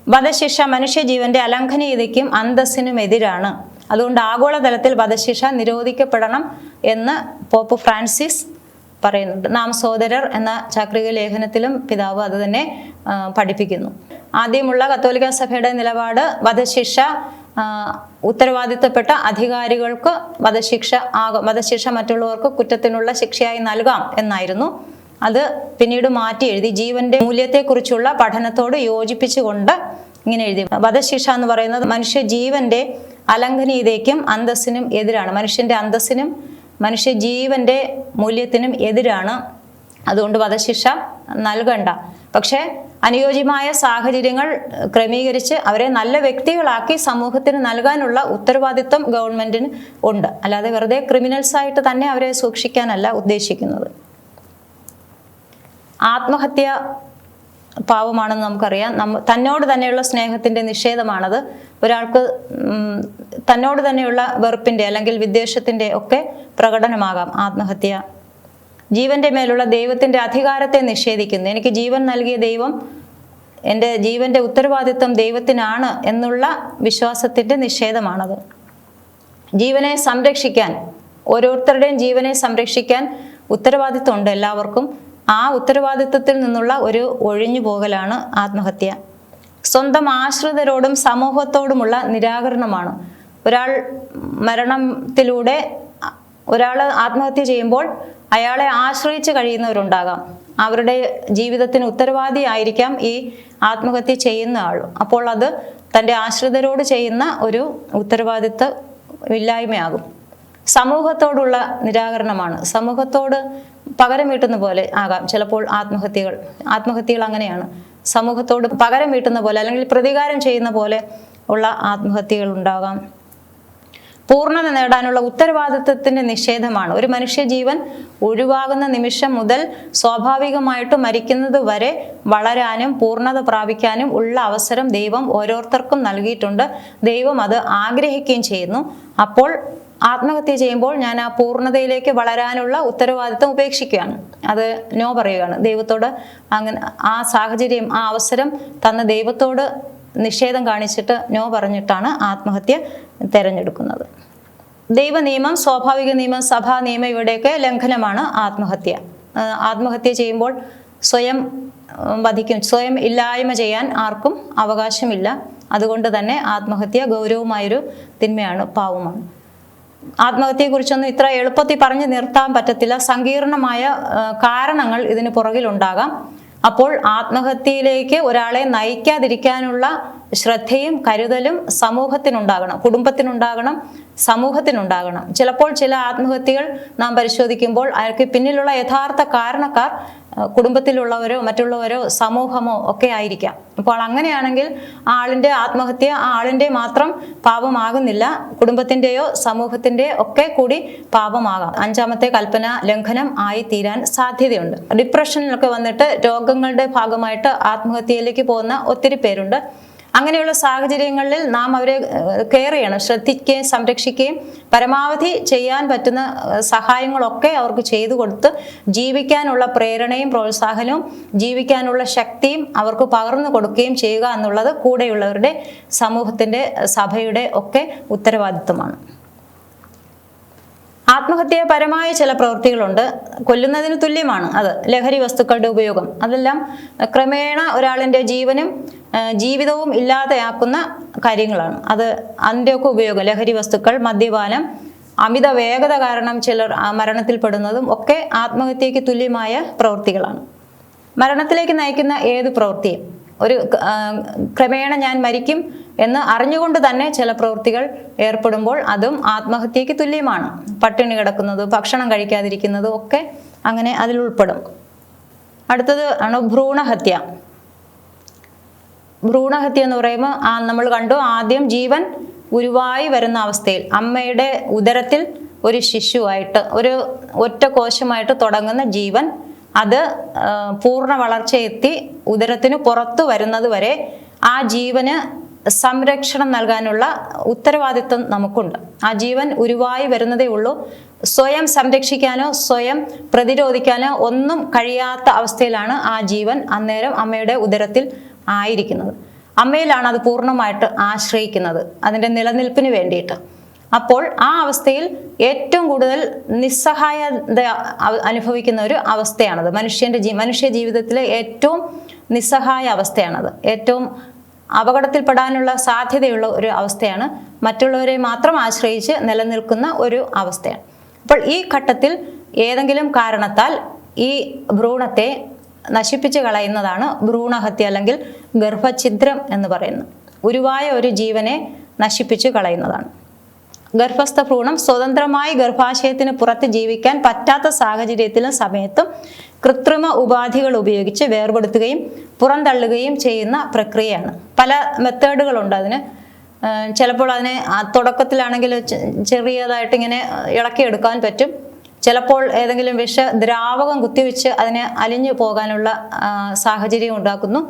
വധശിക്ഷ മനുഷ്യജീവന്റെ അലംഘനീയതയ്ക്കും അന്തസ്സിനും എതിരാണ്. അതുകൊണ്ട് ആഗോളതലത്തിൽ വധശിക്ഷ നിരോധിക്കപ്പെടണം എന്ന് പോപ്പ് ഫ്രാൻസിസ് പറയുന്നുണ്ട്. നാം സോദരർ എന്ന ചാക്രിക ലേഖനത്തിലും പിതാവ് അത് തന്നെ പഠിപ്പിക്കുന്നു. ആദ്യമുള്ള കത്തോലിക്ക സഭയുടെ നിലപാട് വധശിക്ഷ ഉത്തരവാദിത്തപ്പെട്ട അധികാരികൾക്ക് വധശിക്ഷ മറ്റുള്ളവർക്ക് കുറ്റത്തിനുള്ള ശിക്ഷയായി നൽകാം എന്നായിരുന്നു. അത് പിന്നീട് മാറ്റി എഴുതി ജീവന്റെ മൂല്യത്തെക്കുറിച്ചുള്ള പഠനത്തോട് യോജിപ്പിച്ചുകൊണ്ട് ഇങ്ങനെ എഴുതി. വധശിക്ഷ എന്ന് പറയുന്നത് മനുഷ്യ ജീവന്റെ അലംഘനീയതയ്ക്കും അന്തസ്സിനും എതിരാണ്. മനുഷ്യന്റെ അന്തസ്സിനും മനുഷ്യ ജീവന്റെ മൂല്യത്തിനും എതിരാണ്. അതുകൊണ്ട് വധശിക്ഷ നൽകണ്ട. പക്ഷേ അനുയോജ്യമായ സാഹചര്യങ്ങൾ ക്രമീകരിച്ച് അവരെ നല്ല വ്യക്തികളാക്കി സമൂഹത്തിന് നൽകാനുള്ള ഉത്തരവാദിത്വം ഗവൺമെന്റിന് ഉണ്ട്. അല്ലാതെ വെറുതെ ക്രിമിനൽസ് ആയിട്ട് തന്നെ അവരെ സൂക്ഷിക്കാനല്ല ഉദ്ദേശിക്കുന്നത്. ആത്മഹത്യ പാവമാണെന്ന് നമുക്കറിയാം. തന്നോട് തന്നെയുള്ള സ്നേഹത്തിന്റെ നിഷേധമാണത്. ഒരാൾക്ക് തന്നോട് തന്നെയുള്ള വെറുപ്പിന്റെ അല്ലെങ്കിൽ വിദ്വേഷത്തിന്റെ ഒക്കെ പ്രകടനമാകാം ആത്മഹത്യ. ജീവന്റെ മേലുള്ള ദൈവത്തിന്റെ അധികാരത്തെ നിഷേധിക്കുന്നു. എനിക്ക് ജീവൻ നൽകിയ ദൈവം, എൻ്റെ ജീവന്റെ ഉത്തരവാദിത്വം ദൈവത്തിനാണ് എന്നുള്ള വിശ്വാസത്തിന്റെ നിഷേധമാണത്. ജീവനെ സംരക്ഷിക്കാൻ, ഓരോരുത്തരുടെയും ജീവനെ സംരക്ഷിക്കാൻ ഉത്തരവാദിത്വമുണ്ട് എല്ലാവർക്കും. ആ ഉത്തരവാദിത്വത്തിൽ നിന്നുള്ള ഒരു ഒഴിഞ്ഞു പോകലാണ് ആത്മഹത്യ. സ്വന്തം ആശ്രിതരോടും സമൂഹത്തോടുമുള്ള നിരാകരണമാണ്. ഒരാൾ മരണത്തിലൂടെ ഒരാൾ ആത്മഹത്യ ചെയ്യുമ്പോൾ അയാളെ ആശ്രയിച്ച് കഴിയുന്നവരുണ്ടാകാം. അവരുടെ ജീവിതത്തിന് ഉത്തരവാദിയായിരിക്കാം ഈ ആത്മഹത്യ ചെയ്യുന്ന ആൾ. അപ്പോൾ അത് തൻ്റെ ആശ്രിതരോട് ചെയ്യുന്ന ഒരു ഉത്തരവാദിത്വ ഇല്ലായ്മയാകും. സമൂഹത്തോടുള്ള നിരാകരണമാണ്. സമൂഹത്തോട് പകരം വീട്ടുന്ന പോലെ ആകാം ചിലപ്പോൾ ആത്മഹത്യകൾ അങ്ങനെയാണ്. സമൂഹത്തോട് പകരം വീട്ടുന്ന പോലെ അല്ലെങ്കിൽ പ്രതികാരം ചെയ്യുന്ന പോലെ ഉള്ള ആത്മഹത്യകൾ ഉണ്ടാകാം. പൂർണ്ണത നേടാനുള്ള ഉത്തരവാദിത്വത്തിന്റെ നിഷേധമാണ്. ഒരു മനുഷ്യജീവൻ ഒഴിവാകുന്ന നിമിഷം മുതൽ സ്വാഭാവികമായിട്ട് മരിക്കുന്നത് വരെ വളരാനും പൂർണ്ണത പ്രാപിക്കാനും ഉള്ള അവസരം ദൈവം ഓരോരുത്തർക്കും നൽകിയിട്ടുണ്ട്. ദൈവം അത് ആഗ്രഹിക്കുകയും ചെയ്യുന്നു. അപ്പോൾ ആത്മഹത്യ ചെയ്യുമ്പോൾ ഞാൻ ആ പൂർണ്ണതയിലേക്ക് വളരാനുള്ള ഉത്തരവാദിത്വം ഉപേക്ഷിക്കുകയാണ്, അത് നോ പറയുകയാണ് ദൈവത്തോട്. അങ്ങനെ ആ സാഹചര്യം, ആ അവസരം തന്ന ദൈവത്തോട് നിഷേധം കാണിച്ചിട്ട് നോ പറഞ്ഞിട്ടാണ് ആത്മഹത്യ തിരഞ്ഞെടുക്കുന്നത്. ദൈവനിയമം, സ്വാഭാവിക നിയമം, സഭാ നിയമം ഇവിടെയൊക്കെ ലംഘനമാണ് ആത്മഹത്യ. ആത്മഹത്യ ചെയ്യുമ്പോൾ സ്വയം വധിക്കും, സ്വയം ഇല്ലായ്മ ചെയ്യാൻ ആർക്കും അവകാശമില്ല. അതുകൊണ്ട് തന്നെ ആത്മഹത്യ ഗൗരവമായൊരു തിന്മയാണ്, പാവമാണ്. ആത്മഹത്യയെക്കുറിച്ചൊന്നും ഇത്ര എളുപ്പത്തിൽ പറഞ്ഞു നിർത്താൻ പറ്റത്തില്ല. സങ്കീർണമായ കാരണങ്ങൾ ഇതിന് പുറകിലുണ്ടാകാം. അപ്പോൾ ആത്മഹത്യയിലേക്ക് ഒരാളെ നയിക്കാതിരിക്കാനുള്ള ശ്രദ്ധയും കരുതലും സമൂഹത്തിനുണ്ടാകണം, കുടുംബത്തിനുണ്ടാകണം, സമൂഹത്തിനുണ്ടാകണം. ചിലപ്പോൾ ചില ആത്മഹത്യകൾ നാം പരിശോധിക്കുമ്പോൾ അയാൾക്ക് പിന്നിലുള്ള യഥാർത്ഥ കാരണക്കാർ കുടുംബത്തിലുള്ളവരോ മറ്റുള്ളവരോ സമൂഹമോ ഒക്കെ ആയിരിക്കാം. അപ്പോൾ അങ്ങനെയാണെങ്കിൽ ആ ആളിൻ്റെ ആത്മഹത്യ ആ ആളിൻ്റെ മാത്രം പാപമാകുന്നില്ല, കുടുംബത്തിൻ്റെയോ സമൂഹത്തിൻ്റെ ഒക്കെ കൂടി പാപമാകാം. 5ാമത്തെ കൽപ്പന ലംഘനം ആയി തീരാൻ സാധ്യതയുണ്ട്. ഡിപ്രഷനിലൊക്കെ വന്നിട്ട് രോഗങ്ങളുടെ ഭാഗമായിട്ട് ആത്മഹത്യയിലേക്ക് പോകുന്ന ഒത്തിരി പേരുണ്ട്. അങ്ങനെയുള്ള സാഹചര്യങ്ങളിൽ നാം അവരെ കെയർ ചെയ്യണം, ശ്രദ്ധിക്കുകയും സംരക്ഷിക്കുകയും പരമാവധി ചെയ്യാൻ പറ്റുന്ന സഹായങ്ങളൊക്കെ അവർക്ക് ചെയ്തു കൊടുത്ത് ജീവിക്കാനുള്ള പ്രേരണയും പ്രോത്സാഹനവും ജീവിക്കാനുള്ള ശക്തിയും അവർക്ക് പകർന്നു കൊടുക്കുകയും ചെയ്യുക എന്നുള്ളത് കൂടെയുള്ളവരുടെ, സമൂഹത്തിൻ്റെ, സഭയുടെ ഒക്കെ ഉത്തരവാദിത്വമാണ്. ആത്മഹത്യപരമായ ചില പ്രവൃത്തികളുണ്ട്, കൊല്ലുന്നതിന് തുല്യമാണ് അത്. ലഹരി വസ്തുക്കളുടെ ഉപയോഗം, അതെല്ലാം ക്രമേണ ഒരാളിൻ്റെ ജീവനും ജീവിതവും ഇല്ലാതെയാക്കുന്ന കാര്യങ്ങളാണ്. അത് അതിൻ്റെയൊക്കെ ഉപയോഗം, ലഹരി വസ്തുക്കൾ, മദ്യപാനം, അമിത വേഗത കാരണം ചിലർ മരണത്തിൽപ്പെടുന്നതും ഒക്കെ ആത്മഹത്യയ്ക്ക് തുല്യമായ പ്രവൃത്തികളാണ്. മരണത്തിലേക്ക് നയിക്കുന്ന ഏത് പ്രവൃത്തിയും, ഒരു ക്രമേണ ഞാൻ മരിക്കും എന്ന് അറിഞ്ഞുകൊണ്ട് തന്നെ ചില പ്രവൃത്തികൾ ഏർപ്പെടുമ്പോൾ അതും ആത്മഹത്യയ്ക്ക് തുല്യമാണ്. പട്ടിണി കിടക്കുന്നത്, ഭക്ഷണം കഴിക്കാതിരിക്കുന്നത് ഒക്കെ അങ്ങനെ അതിൽ ഉൾപ്പെടും. അടുത്തത് ആണ് ഭ്രൂണഹത്യ. ഭ്രൂണഹത്യ എന്ന് പറയുമ്പോൾ നമ്മൾ കണ്ടു, ആദ്യം ജീവൻ ഉരുവായി വരുന്ന അവസ്ഥയിൽ അമ്മയുടെ ഉദരത്തിൽ ഒരു ശിശുവായിട്ട്, ഒരു ഒറ്റ കോശമായിട്ട് തുടങ്ങുന്ന ജീവൻ അത് പൂർണ്ണ വളർച്ചയെത്തി ഉദരത്തിന് പുറത്തു വരുന്നത് വരെ ആ ജീവന് സംരക്ഷണം നൽകാനുള്ള ഉത്തരവാദിത്വം നമുക്കുണ്ട്. ആ ജീവൻ ഉരുവായി വരുന്നതേ ഉള്ളൂ. സ്വയം സംരക്ഷിക്കാനോ സ്വയം പ്രതിരോധിക്കാനോ ഒന്നും കഴിയാത്ത അവസ്ഥയിലാണ് ആ ജീവൻ അന്നേരം അമ്മയുടെ ഉദരത്തിൽ ആയിരിക്കുന്നത്. അമ്മയിലാണ് അത് പൂർണ്ണമായിട്ട് ആശ്രയിക്കുന്നത് അതിൻ്റെ നിലനിൽപ്പിന് വേണ്ടിയിട്ട്. അപ്പോൾ ആ അവസ്ഥയിൽ ഏറ്റവും കൂടുതൽ നിസ്സഹായത അനുഭവിക്കുന്ന ഒരു അവസ്ഥയാണത്. മനുഷ്യ ജീവിതത്തിലെ ഏറ്റവും നിസ്സഹായ അവസ്ഥയാണത്. ഏറ്റവും അപകടത്തിൽപ്പെടാനുള്ള സാധ്യതയുള്ള ഒരു അവസ്ഥയാണ്. മറ്റുള്ളവരെ മാത്രം ആശ്രയിച്ച് നിലനിൽക്കുന്ന ഒരു അവസ്ഥയാണ്. അപ്പോൾ ഈ ഘട്ടത്തിൽ ഏതെങ്കിലും കാരണത്താൽ ഈ ഭ്രൂണത്തെ നശിപ്പിച്ച് കളയുന്നതാണ് ഭ്രൂണഹത്യ അല്ലെങ്കിൽ ഗർഭഛിദ്രം എന്ന് പറയുന്നത്. ഉരുവായ ഒരു ജീവനെ നശിപ്പിച്ച് കളയുന്നതാണ്. ഗർഭസ്ഥ ഭ്രൂണം സ്വതന്ത്രമായി ഗർഭാശയത്തിന് പുറത്ത് ജീവിക്കാൻ പറ്റാത്ത സാഹചര്യത്തിലും സമയത്തും കൃത്രിമ ഉപാധികൾ ഉപയോഗിച്ച് വേർപെടുത്തുകയും പുറന്തള്ളുകയും ചെയ്യുന്ന പ്രക്രിയയാണ്. പല മെത്തേഡുകളുണ്ട് അതിന്. ചിലപ്പോൾ അതിനെ തുടക്കത്തിലാണെങ്കിൽ ചെറിയതായിട്ട് ഇങ്ങനെ ഇളക്കിയെടുക്കാൻ പറ്റും. ചിലപ്പോൾ ഏതെങ്കിലും ദ്രാവകം കുത്തിവെച്ച് അതിനെ അലിഞ്ഞു പോകാനുള്ള സാഹചര്യം ഉണ്ടാക്കുന്നു.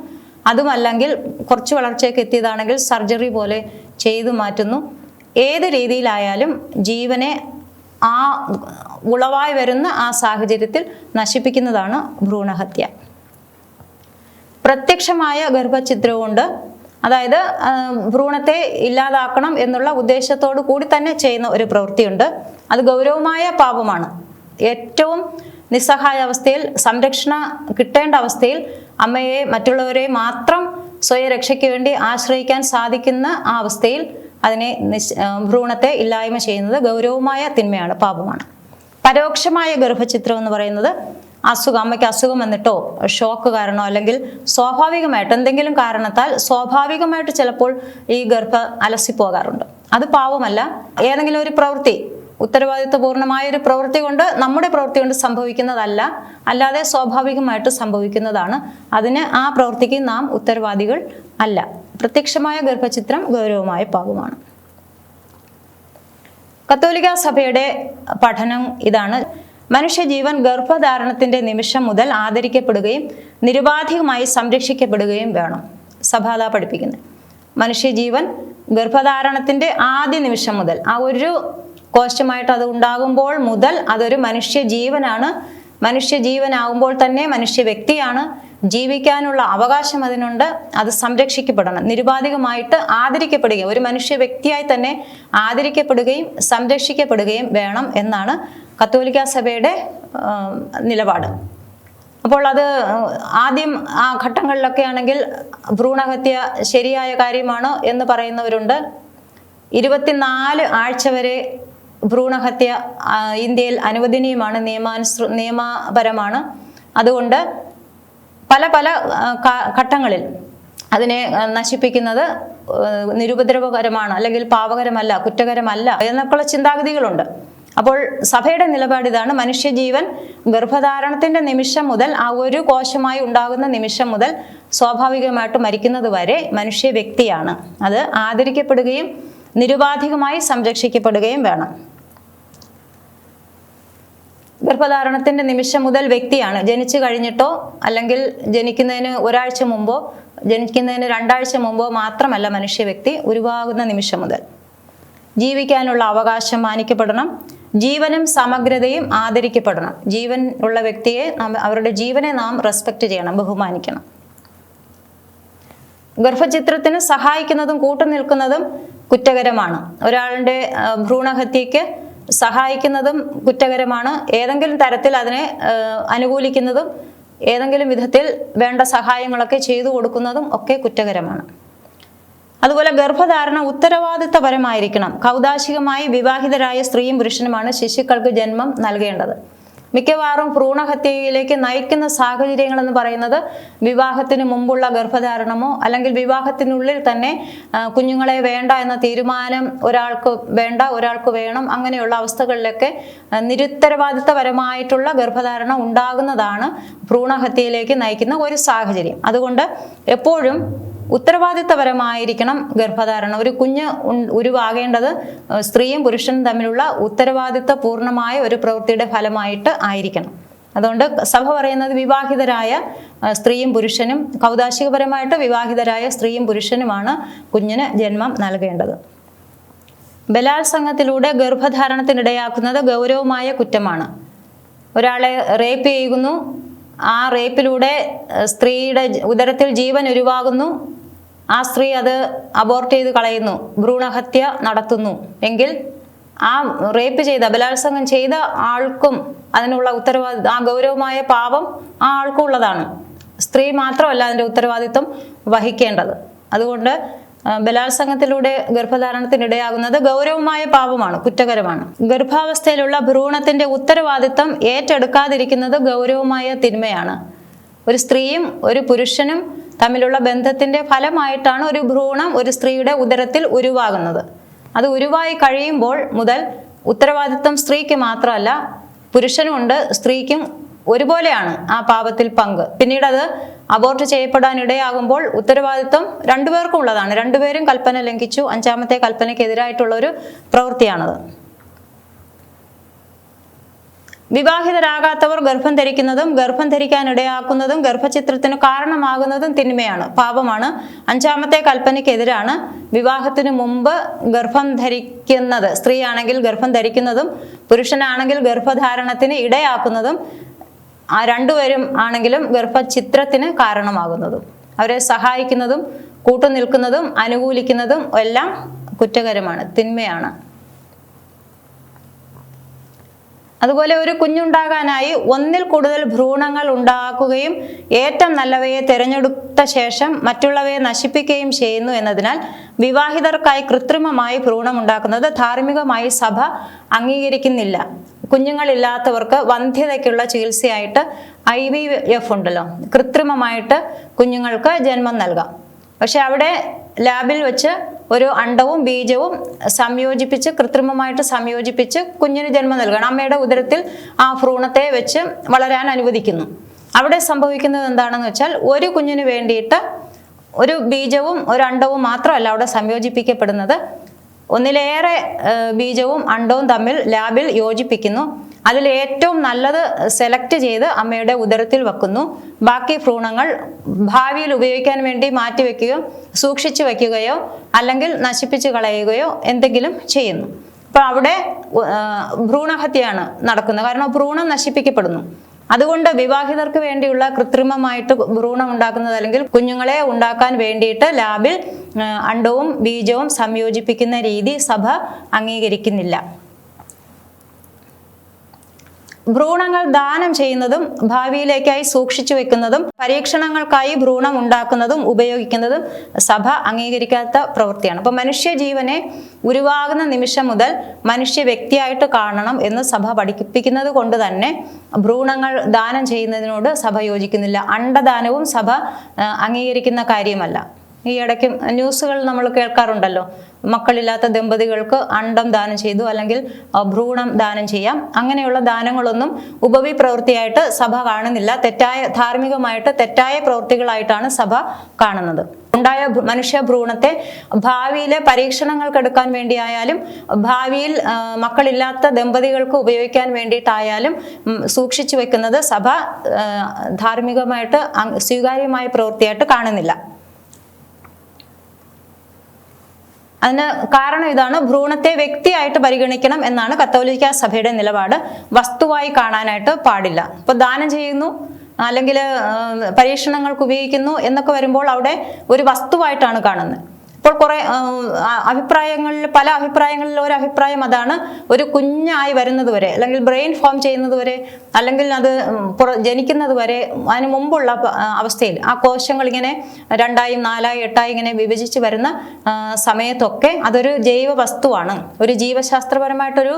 അതുമല്ലെങ്കിൽ കുറച്ച് വളർച്ചയൊക്കെ എത്തിയതാണെങ്കിൽ സർജറി പോലെ ചെയ്തു മാറ്റുന്നു. ഏത് രീതിയിലായാലും ജീവനെ ആ ഉളവായി വരുന്ന ആ സാഹചര്യത്തിൽ നശിപ്പിക്കുന്നതാണ് ഭ്രൂണഹത്യ. പ്രത്യക്ഷമായ ഗർഭഛിദ്രമുണ്ട്, അതായത് ഭ്രൂണത്തെ ഇല്ലാതാക്കണം എന്നുള്ള ഉദ്ദേശത്തോടു കൂടി തന്നെ ചെയ്യുന്ന ഒരു പ്രവൃത്തിയുണ്ട്. അത് ഗൗരവമായ പാപമാണ്. ഏറ്റവും നിസ്സഹായ അവസ്ഥയിൽ, സംരക്ഷണം കിട്ടേണ്ട അവസ്ഥയിൽ അമ്മയെ മറ്റുള്ളവരെ മാത്രം സ്വയരക്ഷയ്ക്ക് വേണ്ടി ആശ്രയിക്കാൻ സാധിക്കുന്ന ആ അവസ്ഥയിൽ അതിനെ ഭ്രൂണത്തെ ഇല്ലായ്മ ചെയ്യുന്നത് ഗൗരവമായ തിന്മയാണ്, പാപമാണ്. പരോക്ഷമായ ഗർഭഛിദ്രം എന്ന് പറയുന്നത് അമ്മയ്ക്ക് അസുഖം വന്നിട്ടോ ഷോക്ക് കാരണോ അല്ലെങ്കിൽ സ്വാഭാവികമായിട്ട് എന്തെങ്കിലും കാരണത്താൽ സ്വാഭാവികമായിട്ട് ചിലപ്പോൾ ഈ ഗർഭം അലസിപ്പോകാറുണ്ട്. അത് പാവമല്ല. ഏതെങ്കിലും ഒരു പ്രവൃത്തി, ഉത്തരവാദിത്വപൂർണമായ ഒരു പ്രവൃത്തി കൊണ്ട്, നമ്മുടെ പ്രവൃത്തി കൊണ്ട് സംഭവിക്കുന്നതല്ല, അല്ലാതെ സ്വാഭാവികമായിട്ട് സംഭവിക്കുന്നതാണ്. അതിന് ആ പ്രവൃത്തിക്ക് നാം ഉത്തരവാദികൾ അല്ല. പ്രത്യക്ഷമായ ഗർഭഛിദ്രം ഗൗരവമായ പാപമാണ്. കത്തോലിക്ക സഭയുടെ പഠനം ഇതാണ്: മനുഷ്യജീവൻ ഗർഭധാരണത്തിന്റെ നിമിഷം മുതൽ ആദരിക്കപ്പെടുകയും നിരുപാധികമായി സംരക്ഷിക്കപ്പെടുകയും വേണം. സഭ അതാ പഠിപ്പിക്കുന്നത്. മനുഷ്യജീവൻ ഗർഭധാരണത്തിന്റെ ആദ്യ നിമിഷം മുതൽ, ആ ഒരു കോശമായിട്ട് അത് ഉണ്ടാകുമ്പോൾ മുതൽ അതൊരു മനുഷ്യജീവനാണ്. മനുഷ്യജീവനാകുമ്പോൾ തന്നെ മനുഷ്യ വ്യക്തിയാണ്. ജീവിക്കാനുള്ള അവകാശം അതിനുണ്ട്. അത് സംരക്ഷിക്കപ്പെടണം, നിരുപാധികമായിട്ട് ആദരിക്കപ്പെടുകയും ഒരു മനുഷ്യ വ്യക്തിയായി തന്നെ ആദരിക്കപ്പെടുകയും സംരക്ഷിക്കപ്പെടുകയും വേണം എന്നാണ് കത്തോലിക്ക സഭയുടെ നിലപാട്. അപ്പോൾ അത് ആദ്യം ആ ഘട്ടങ്ങളിലൊക്കെ ആണെങ്കിൽ ഭ്രൂണഹത്യ ശരിയായ കാര്യമാണോ എന്ന് പറയുന്നവരുണ്ട്. 24 ആഴ്ച വരെ ഭ്രൂണഹത്യ ഇന്ത്യയിൽ അനുവദനീയമാണ്, നിയമപരമാണ്. അതുകൊണ്ട് പല പല ഘട്ടങ്ങളിൽ അതിനെ നശിപ്പിക്കുന്നത് നിരുപദ്രവകരമാണ്, അല്ലെങ്കിൽ പാപകരമല്ല, കുറ്റകരമല്ല എന്നൊക്കെയുള്ള ചിന്താഗതികളുണ്ട്. അപ്പോൾ സഭയുടെ നിലപാട് ഇതാണ്: മനുഷ്യജീവൻ ഗർഭധാരണത്തിന്റെ നിമിഷം മുതൽ, ആ ഒരു കോശമായി ഉണ്ടാകുന്ന നിമിഷം മുതൽ സ്വാഭാവികമായിട്ട് മരിക്കുന്നത് വരെ മനുഷ്യ വ്യക്തിയാണ്. അത് ആദരിക്കപ്പെടുകയും നിരുപാധികമായി സംരക്ഷിക്കപ്പെടുകയും വേണം. ഗർഭധാരണത്തിന്റെ നിമിഷം മുതൽ വ്യക്തിയാണ്. ജനിച്ചു കഴിഞ്ഞിട്ടോ അല്ലെങ്കിൽ ജനിക്കുന്നതിന് ഒരാഴ്ച മുമ്പോ ജനിക്കുന്നതിന് 2 ആഴ്ച മുമ്പോ മാത്രമല്ല മനുഷ്യ വ്യക്തി. ഉരുവാകുന്ന നിമിഷം മുതൽ ജീവിക്കാനുള്ള അവകാശം മാനിക്കപ്പെടണം. ജീവനും സമഗ്രതയും ആദരിക്കപ്പെടണം. ജീവൻ ഉള്ള വ്യക്തിയെ അവരുടെ ജീവനെ നാം റെസ്പെക്ട് ചെയ്യണം, ബഹുമാനിക്കണം. ഗർഭഛിദ്രത്തിന് സഹായിക്കുന്നതും കൂട്ടുനിൽക്കുന്നതും കുറ്റകരമാണ്. ഒരാളുടെ ഭ്രൂണഹത്യക്ക് സഹായിക്കുന്നതും കുറ്റകരമാണ്. ഏതെങ്കിലും തരത്തിൽ അതിനെ അനുകൂലിക്കുന്നതും ഏതെങ്കിലും വിധത്തിൽ വേണ്ട സഹായങ്ങളൊക്കെ ചെയ്തു കൊടുക്കുന്നതും ഒക്കെ കുറ്റകരമാണ്. അതുപോലെ ഗർഭധാരണ ഉത്തരവാദിത്തപരമായിരിക്കണം. കൗദാശികമായി വിവാഹിതരായ സ്ത്രീയും പുരുഷനുമാണ് ശിശുക്കൾക്ക് ജന്മം നൽകേണ്ടത്. മിക്കവാറും ഭ്രൂണഹത്യയിലേക്ക് നയിക്കുന്ന സാഹചര്യങ്ങൾ എന്ന് പറയുന്നത് വിവാഹത്തിന് മുമ്പുള്ള ഗർഭധാരണമോ അല്ലെങ്കിൽ വിവാഹത്തിനുള്ളിൽ തന്നെ കുഞ്ഞുങ്ങളെ വേണ്ട എന്ന തീരുമാനം ഒരാൾക്ക് വേണ്ട ഒരാൾക്ക് വേണം, അങ്ങനെയുള്ള അവസ്ഥകളിലൊക്കെ നിരുത്തരവാദിത്തപരമായിട്ടുള്ള ഗർഭധാരണം ഉണ്ടാകുന്നതാണ് ഭ്രൂണഹത്യയിലേക്ക് നയിക്കുന്ന ഒരു സാഹചര്യം. അതുകൊണ്ട് എപ്പോഴും ഉത്തരവാദിത്തപരമായിരിക്കണം ഗർഭധാരണം. ഒരു കുഞ്ഞ് ഉരുവാകേണ്ടത് സ്ത്രീയും പുരുഷനും തമ്മിലുള്ള ഉത്തരവാദിത്തപൂർണമായ ഒരു പ്രവൃത്തിയുടെ ഫലമായിട്ട് ആയിരിക്കണം. അതുകൊണ്ട് സഭ പറയുന്നത് വിവാഹിതരായ സ്ത്രീയും പുരുഷനും, കൗദാശികപരമായിട്ട് വിവാഹിതരായ സ്ത്രീയും പുരുഷനുമാണ് കുഞ്ഞിന് ജന്മം നൽകേണ്ടത്. ബലാത്സംഗത്തിലൂടെ ഗർഭധാരണത്തിനിടയാക്കുന്നത് ഗൗരവമായ കുറ്റമാണ്. ഒരാളെ റേപ്പ് ചെയ്യുന്നു, ആ റേപ്പിലൂടെ സ്ത്രീയുടെ ഉദരത്തിൽ ജീവൻ ഉരുവാകുന്നു, ആ സ്ത്രീ അത് അബോർട്ട് ചെയ്ത് കളയുന്നു, ഭ്രൂണഹത്യ നടത്തുന്നു എങ്കിൽ ആ റേപ്പ് ചെയ്ത, ബലാത്സംഗം ചെയ്ത ആൾക്കും അതിനുള്ള ഉത്തരവാദിത്വം, ആ ഗൗരവമായ പാപം ആ ആൾക്കും ഉള്ളതാണ്. സ്ത്രീ മാത്രമല്ല അതിൻ്റെ ഉത്തരവാദിത്വം വഹിക്കേണ്ടത്. അതുകൊണ്ട് ബലാത്സംഗത്തിലൂടെ ഗർഭധാരണത്തിനിടയാകുന്നത് ഗൗരവമായ പാപമാണ്, കുറ്റകരമാണ്. ഗർഭാവസ്ഥയിലുള്ള ഭ്രൂണത്തിന്റെ ഉത്തരവാദിത്തം ഏറ്റെടുക്കാതിരിക്കുന്നത് ഗൗരവമായ തിന്മയാണ്. ഒരു സ്ത്രീയും ഒരു പുരുഷനും തമ്മിലുള്ള ബന്ധത്തിന്റെ ഫലമായിട്ടാണ് ഒരു ഭ്രൂണം ഒരു സ്ത്രീയുടെ ഉദരത്തിൽ ഉരുവാകുന്നത്. അത് ഉരുവായി കഴിയുമ്പോൾ മുതൽ ഉത്തരവാദിത്വം സ്ത്രീക്ക് മാത്രമല്ല പുരുഷനുമുണ്ട്, സ്ത്രീക്കും ഒരുപോലെയാണ് ആ പാപത്തിൽ പങ്ക്. പിന്നീട് അത് അബോർട്ട് ചെയ്യപ്പെടാൻ ഇടയാകുമ്പോൾ ഉത്തരവാദിത്വം രണ്ടുപേർക്കും ഉള്ളതാണ്. രണ്ടുപേരും കൽപ്പന ലംഘിച്ചു. 5ാമത്തെ കൽപ്പനയ്ക്കെതിരായിട്ടുള്ള ഒരു പ്രവൃത്തിയാണത്. വിവാഹിതരാകാത്തവർ ഗർഭം ധരിക്കുന്നതും ഗർഭം ധരിക്കാൻ ഇടയാക്കുന്നതും ഗർഭഛിദ്രത്തിന് കാരണമാകുന്നതും തിന്മയാണ്, പാപമാണ്. 5ാമത്തെ കൽപ്പനയ്ക്കെതിരാണ്. വിവാഹത്തിന് മുമ്പ് ഗർഭം ധരിക്കുന്നത്, സ്ത്രീ ആണെങ്കിൽ ഗർഭം ധരിക്കുന്നതും പുരുഷനാണെങ്കിൽ ഗർഭധാരണത്തിന് ഇടയാക്കുന്നതും, ആ രണ്ടുപേരും ആണെങ്കിലും ഗർഭഛിദ്രത്തിന് കാരണമാകുന്നതും, അവരെ സഹായിക്കുന്നതും കൂട്ടുനിൽക്കുന്നതും അനുകൂലിക്കുന്നതും എല്ലാം കുറ്റകരമാണ്, തിന്മയാണ്. അതുപോലെ ഒരു കുഞ്ഞുണ്ടാകാനായി ഒന്നിൽ കൂടുതൽ ഭ്രൂണങ്ങൾ ഉണ്ടാക്കുകയും ഏറ്റവും നല്ലവയെ തിരഞ്ഞെടുത്ത ശേഷം മറ്റുള്ളവയെ നശിപ്പിക്കുകയും ചെയ്യുന്നു എന്നതിനാൽ വിവാഹിതർക്കായി കൃത്രിമമായി ഭ്രൂണം ഉണ്ടാക്കുന്നത് ധാർമ്മികമായി സഭ അംഗീകരിക്കുന്നില്ല. കുഞ്ഞുങ്ങളില്ലാത്തവർക്ക് വന്ധ്യതയ്ക്കുള്ള ചികിത്സയായിട്ട് IVF ഉണ്ടല്ലോ, കൃത്രിമമായിട്ട് കുഞ്ഞുങ്ങൾക്ക് ജന്മം നൽകാം. പക്ഷെ അവിടെ ലാബിൽ വെച്ച് ഒരു അണ്ടവും ബീജവും സംയോജിപ്പിച്ച് കൃത്രിമമായിട്ട് സംയോജിപ്പിച്ച് കുഞ്ഞിന് ജന്മം നൽകണം. അമ്മയുടെ ഉദരത്തിൽ ആ ഭ്രൂണത്തെ വെച്ച് വളരാൻ അനുവദിക്കുന്നു. അവിടെ സംഭവിക്കുന്നത് എന്താണെന്ന് വെച്ചാൽ ഒരു കുഞ്ഞിന് വേണ്ടിയിട്ട് ഒരു ബീജവും ഒരു അണ്ടവും മാത്രമല്ല അവിടെ സംയോജിപ്പിക്കപ്പെടുന്നത്, ഒന്നിലേറെ ബീജവും അണ്ടവും തമ്മിൽ ലാബിൽ യോജിപ്പിക്കുന്നു. അതിൽ ഏറ്റവും നല്ലത് സെലക്ട് ചെയ്ത് അമ്മയുടെ ഉദരത്തിൽ വെക്കുന്നു. ബാക്കി ഭ്രൂണങ്ങൾ ഭാവിയിൽ ഉപയോഗിക്കാൻ വേണ്ടി മാറ്റിവെക്കുകയോ സൂക്ഷിച്ചു വയ്ക്കുകയോ അല്ലെങ്കിൽ നശിപ്പിച്ച് കളയുകയോ എന്തെങ്കിലും ചെയ്യുന്നു. അപ്പോൾ അവിടെ ഭ്രൂണഹത്യയാണ് നടക്കുന്നത്, കാരണം ഭ്രൂണം നശിപ്പിക്കപ്പെടുന്നു. അതുകൊണ്ട് വിവാഹിതർക്ക് വേണ്ടിയുള്ള കൃത്രിമമായിട്ട് ഭ്രൂണം ഉണ്ടാക്കുന്നത് അല്ലെങ്കിൽ കുഞ്ഞുങ്ങളെ ഉണ്ടാക്കാൻ വേണ്ടിയിട്ട് ലാബിൽ അണ്ടവും ബീജവും സംയോജിപ്പിക്കുന്ന രീതി സഭ അംഗീകരിക്കുന്നില്ല. ഭ്രൂണങ്ങൾ ദാനം ചെയ്യുന്നതും ഭാവിയിലേക്കായി സൂക്ഷിച്ചു വെക്കുന്നതും പരീക്ഷണങ്ങൾക്കായി ഭ്രൂണം ഉണ്ടാക്കുന്നതും ഉപയോഗിക്കുന്നതും സഭ അംഗീകരിക്കാത്ത പ്രവൃത്തിയാണ്. അപ്പൊ മനുഷ്യ ജീവനെ ഉരുവാകുന്ന നിമിഷം മുതൽ മനുഷ്യ വ്യക്തിയായിട്ട് കാണണം എന്ന് സഭ പഠിപ്പിക്കുന്നത് കൊണ്ട് തന്നെ ഭ്രൂണങ്ങൾ ദാനം ചെയ്യുന്നതിനോട് സഭ യോജിക്കുന്നില്ല. അണ്ടദാനവും സഭ അംഗീകരിക്കുന്ന കാര്യമല്ല. ഈ ഇടയ്ക്ക് ന്യൂസുകൾ നമ്മൾ കേൾക്കാറുണ്ടല്ലോ, മക്കളില്ലാത്ത ദമ്പതികൾക്ക് അണ്ടം ദാനം ചെയ്തു അല്ലെങ്കിൽ ഭ്രൂണം ദാനം ചെയ്യാം. അങ്ങനെയുള്ള ദാനങ്ങളൊന്നും ഉപവി പ്രവൃത്തിയായിട്ട് സഭ കാണുന്നില്ല. ധാർമ്മികമായിട്ട് തെറ്റായ പ്രവൃത്തികളായിട്ടാണ് സഭ കാണുന്നത്. ഉണ്ടായ മനുഷ്യ ഭ്രൂണത്തെ ഭാവിയിലെ പരീക്ഷണങ്ങൾക്കെടുക്കാൻ വേണ്ടിയായാലും ഭാവിയിൽ മക്കളില്ലാത്ത ദമ്പതികൾക്ക് ഉപയോഗിക്കാൻ വേണ്ടിയിട്ടായാലും സൂക്ഷിച്ചു വെക്കുന്നത് സഭ ധാർമ്മികമായിട്ട് സ്വീകാര്യമായ പ്രവൃത്തിയായിട്ട് കാണുന്നില്ല. അതിന് കാരണം ഇതാണ്, ഭ്രൂണത്തെ വ്യക്തിയായിട്ട് പരിഗണിക്കണം എന്നാണ് കത്തോലിക്ക സഭയുടെ നിലപാട്. വസ്തുവായി കാണാനായിട്ട് പാടില്ല. ഇപ്പൊ ദാനം ചെയ്യുന്നു അല്ലെങ്കിൽ പരീക്ഷണങ്ങൾക്ക് ഉപയോഗിക്കുന്നു എന്നൊക്കെ വരുമ്പോൾ അവിടെ ഒരു വസ്തുവായിട്ടാണ് കാണുന്നത്. ഇപ്പോൾ കുറെ പല അഭിപ്രായങ്ങളിൽ ഒരു അഭിപ്രായം അതാണ്, ഒരു കുഞ്ഞായി വരുന്നത് വരെ അല്ലെങ്കിൽ ബ്രെയിൻ ഫോം ചെയ്യുന്നത് വരെ അല്ലെങ്കിൽ അത് ജനിക്കുന്നത് വരെ അതിന് മുമ്പുള്ള അവസ്ഥയിൽ ആ കോശങ്ങൾ ഇങ്ങനെ 2ആയും 4ആയും 8ആയും ഇങ്ങനെ വിഭജിച്ച് വരുന്ന സമയത്തൊക്കെ അതൊരു ജൈവ വസ്തുവാണ്, ഒരു ജീവശാസ്ത്രപരമായിട്ടൊരു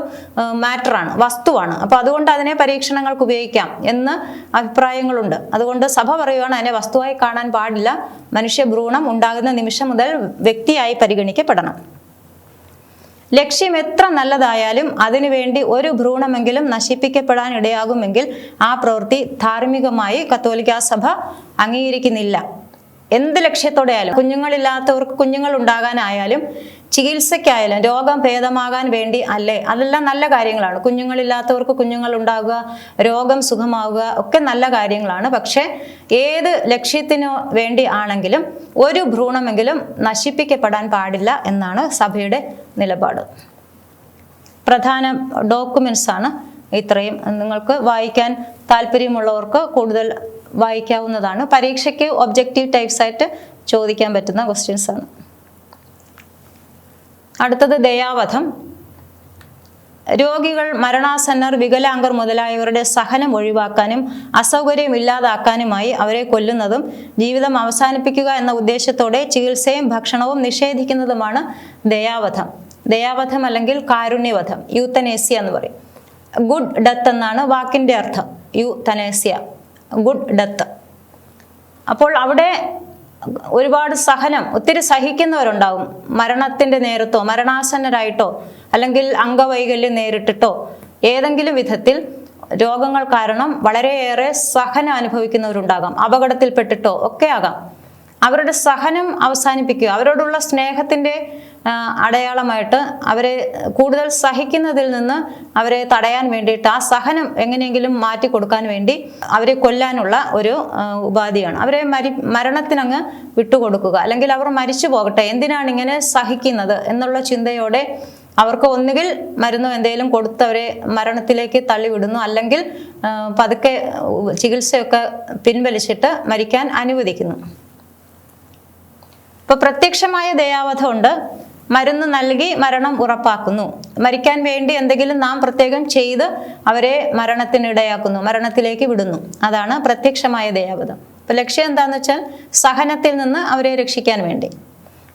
മാറ്ററാണ്, വസ്തുവാണ്. അപ്പൊ അതുകൊണ്ട് അതിനെ പരീക്ഷണങ്ങൾക്ക് ഉപയോഗിക്കാം എന്ന് അഭിപ്രായങ്ങളുണ്ട്. അതുകൊണ്ട് സഭ പറയുകയാണ് അതിനെ വസ്തുവായി കാണാൻ പാടില്ല. മനുഷ്യ ഭ്രൂണം ഉണ്ടാകുന്ന നിമിഷം മുതൽ വ്യക്തിയായി പരിഗണിക്കപ്പെടണം. ലക്ഷ്യം എത്ര നല്ലതായാലും അതിനുവേണ്ടി ഒരു ഭ്രൂണമെങ്കിലും നശിപ്പിക്കപ്പെടാൻ ഇടയാകുമെങ്കിൽ ആ പ്രവൃത്തി ധാർമ്മികമായി കത്തോലിക്കാ സഭ അംഗീകരിക്കുന്നില്ല. എന്ത് ലക്ഷ്യത്തോടെ ആയാലും, കുഞ്ഞുങ്ങളില്ലാത്തവർക്ക് കുഞ്ഞുങ്ങൾ ഉണ്ടാകാനായാലും ചികിത്സയ്ക്കായാലും രോഗം ഭേദമാകാൻ വേണ്ടി അല്ലേ, അതെല്ലാം നല്ല കാര്യങ്ങളാണ്. കുഞ്ഞുങ്ങളില്ലാത്തവർക്ക് കുഞ്ഞുങ്ങൾ ഉണ്ടാകുക, രോഗം സുഖമാവുക ഒക്കെ നല്ല കാര്യങ്ങളാണ്. പക്ഷെ ഏത് ലക്ഷ്യത്തിനു വേണ്ടി ആണെങ്കിലും ഒരു ഭ്രൂണമെങ്കിലും നശിപ്പിക്കപ്പെടാൻ പാടില്ല എന്നാണ് സഭയുടെ നിലപാട്. പ്രധാന ഡോക്യുമെന്റ്സ് ആണ് ഇത്രയും. നിങ്ങൾക്ക് വായിക്കാൻ താല്പര്യമുള്ളവർക്ക് കൂടുതൽ വായിക്കാവുന്നതാണ്. പരീക്ഷയ്ക്ക് ഒബ്ജക്റ്റീവ് ടൈപ്സ് ആയിട്ട് ചോദിക്കാൻ പറ്റുന്ന ക്വസ്റ്റ്യൻസ് ആണ്. അടുത്തത് ദയാവധം. രോഗികൾ, മരണാസന്നർ, വികലാംഗർ മുതലായവരുടെ സഹനം ഒഴിവാക്കാനും അസൗകര്യം ഇല്ലാതാക്കാനുമായി അവരെ കൊല്ലുന്നതും ജീവിതം അവസാനിപ്പിക്കുക എന്ന ഉദ്ദേശത്തോടെ ചികിത്സയും ഭക്ഷണവും നിഷേധിക്കുന്നതുമാണ് ദയാവധം. ദയാവധം അല്ലെങ്കിൽ കാരുണ്യവധം, യൂത്തനേസ്യ എന്ന് പറയും. ഗുഡ് ഡെത്ത് എന്നാണ് വാക്കിന്റെ അർത്ഥം. യൂത്തനേസ്യ, ഗുഡ് ഡെത്ത്. അപ്പോൾ അവിടെ ഒരുപാട് സഹനം, ഒത്തിരി സഹിക്കുന്നവരുണ്ടാവും. മരണത്തിന്റെ നേരത്തോ മരണാസന്നരായിട്ടോ അല്ലെങ്കിൽ അംഗവൈകല്യം നേരിട്ടിട്ടോ ഏതെങ്കിലും വിധത്തിൽ രോഗങ്ങൾ കാരണം വളരെയേറെ സഹനം അനുഭവിക്കുന്നവരുണ്ടാകാം. അപകടത്തിൽപ്പെട്ടിട്ടോ ഒക്കെ ആകാം. അവരുടെ സഹനം അവസാനിപ്പിക്കുക, അവരോടുള്ള സ്നേഹത്തിന്റെ അടയാളമായിട്ട് അവരെ കൂടുതൽ സഹിക്കുന്നതിൽ നിന്ന് അവരെ തടയാൻ വേണ്ടിയിട്ട് ആ സഹനം എങ്ങനെയെങ്കിലും മാറ്റി കൊടുക്കാൻ വേണ്ടി അവരെ കൊല്ലാനുള്ള ഒരു ഉപാധിയാണ്. അവരെ മരണത്തിനങ്ങ് വിട്ടുകൊടുക്കുക, അല്ലെങ്കിൽ അവർ മരിച്ചു പോകട്ടെ, എന്തിനാണ് ഇങ്ങനെ സഹിക്കുന്നത് എന്നുള്ള ചിന്തയോടെ അവർക്ക് ഒന്നുകിൽ മരുന്നോ എന്തെങ്കിലും കൊടുത്ത് അവരെ മരണത്തിലേക്ക് തള്ളിവിടുന്നു, അല്ലെങ്കിൽ പതുക്കെ ചികിത്സയൊക്കെ പിൻവലിച്ചിട്ട് മരിക്കാൻ അനുവദിക്കുന്നു. ഇപ്പൊ പ്രത്യക്ഷമായ ദയാവധമുണ്ട്, മരുന്ന് നൽകി മരണം ഉറപ്പാക്കുന്നു. മരിക്കാൻ വേണ്ടി എന്തെങ്കിലും നാം പ്രത്യേകം ചെയ്ത് അവരെ മരണത്തിനിടയാക്കുന്നു, മരണത്തിലേക്ക് വിടുന്നു. അതാണ് പ്രത്യക്ഷമായ ദയാവധം. അപ്പൊ ലക്ഷ്യം എന്താന്ന് വെച്ചാൽ സഹനത്തിൽ നിന്ന് അവരെ രക്ഷിക്കാൻ വേണ്ടി.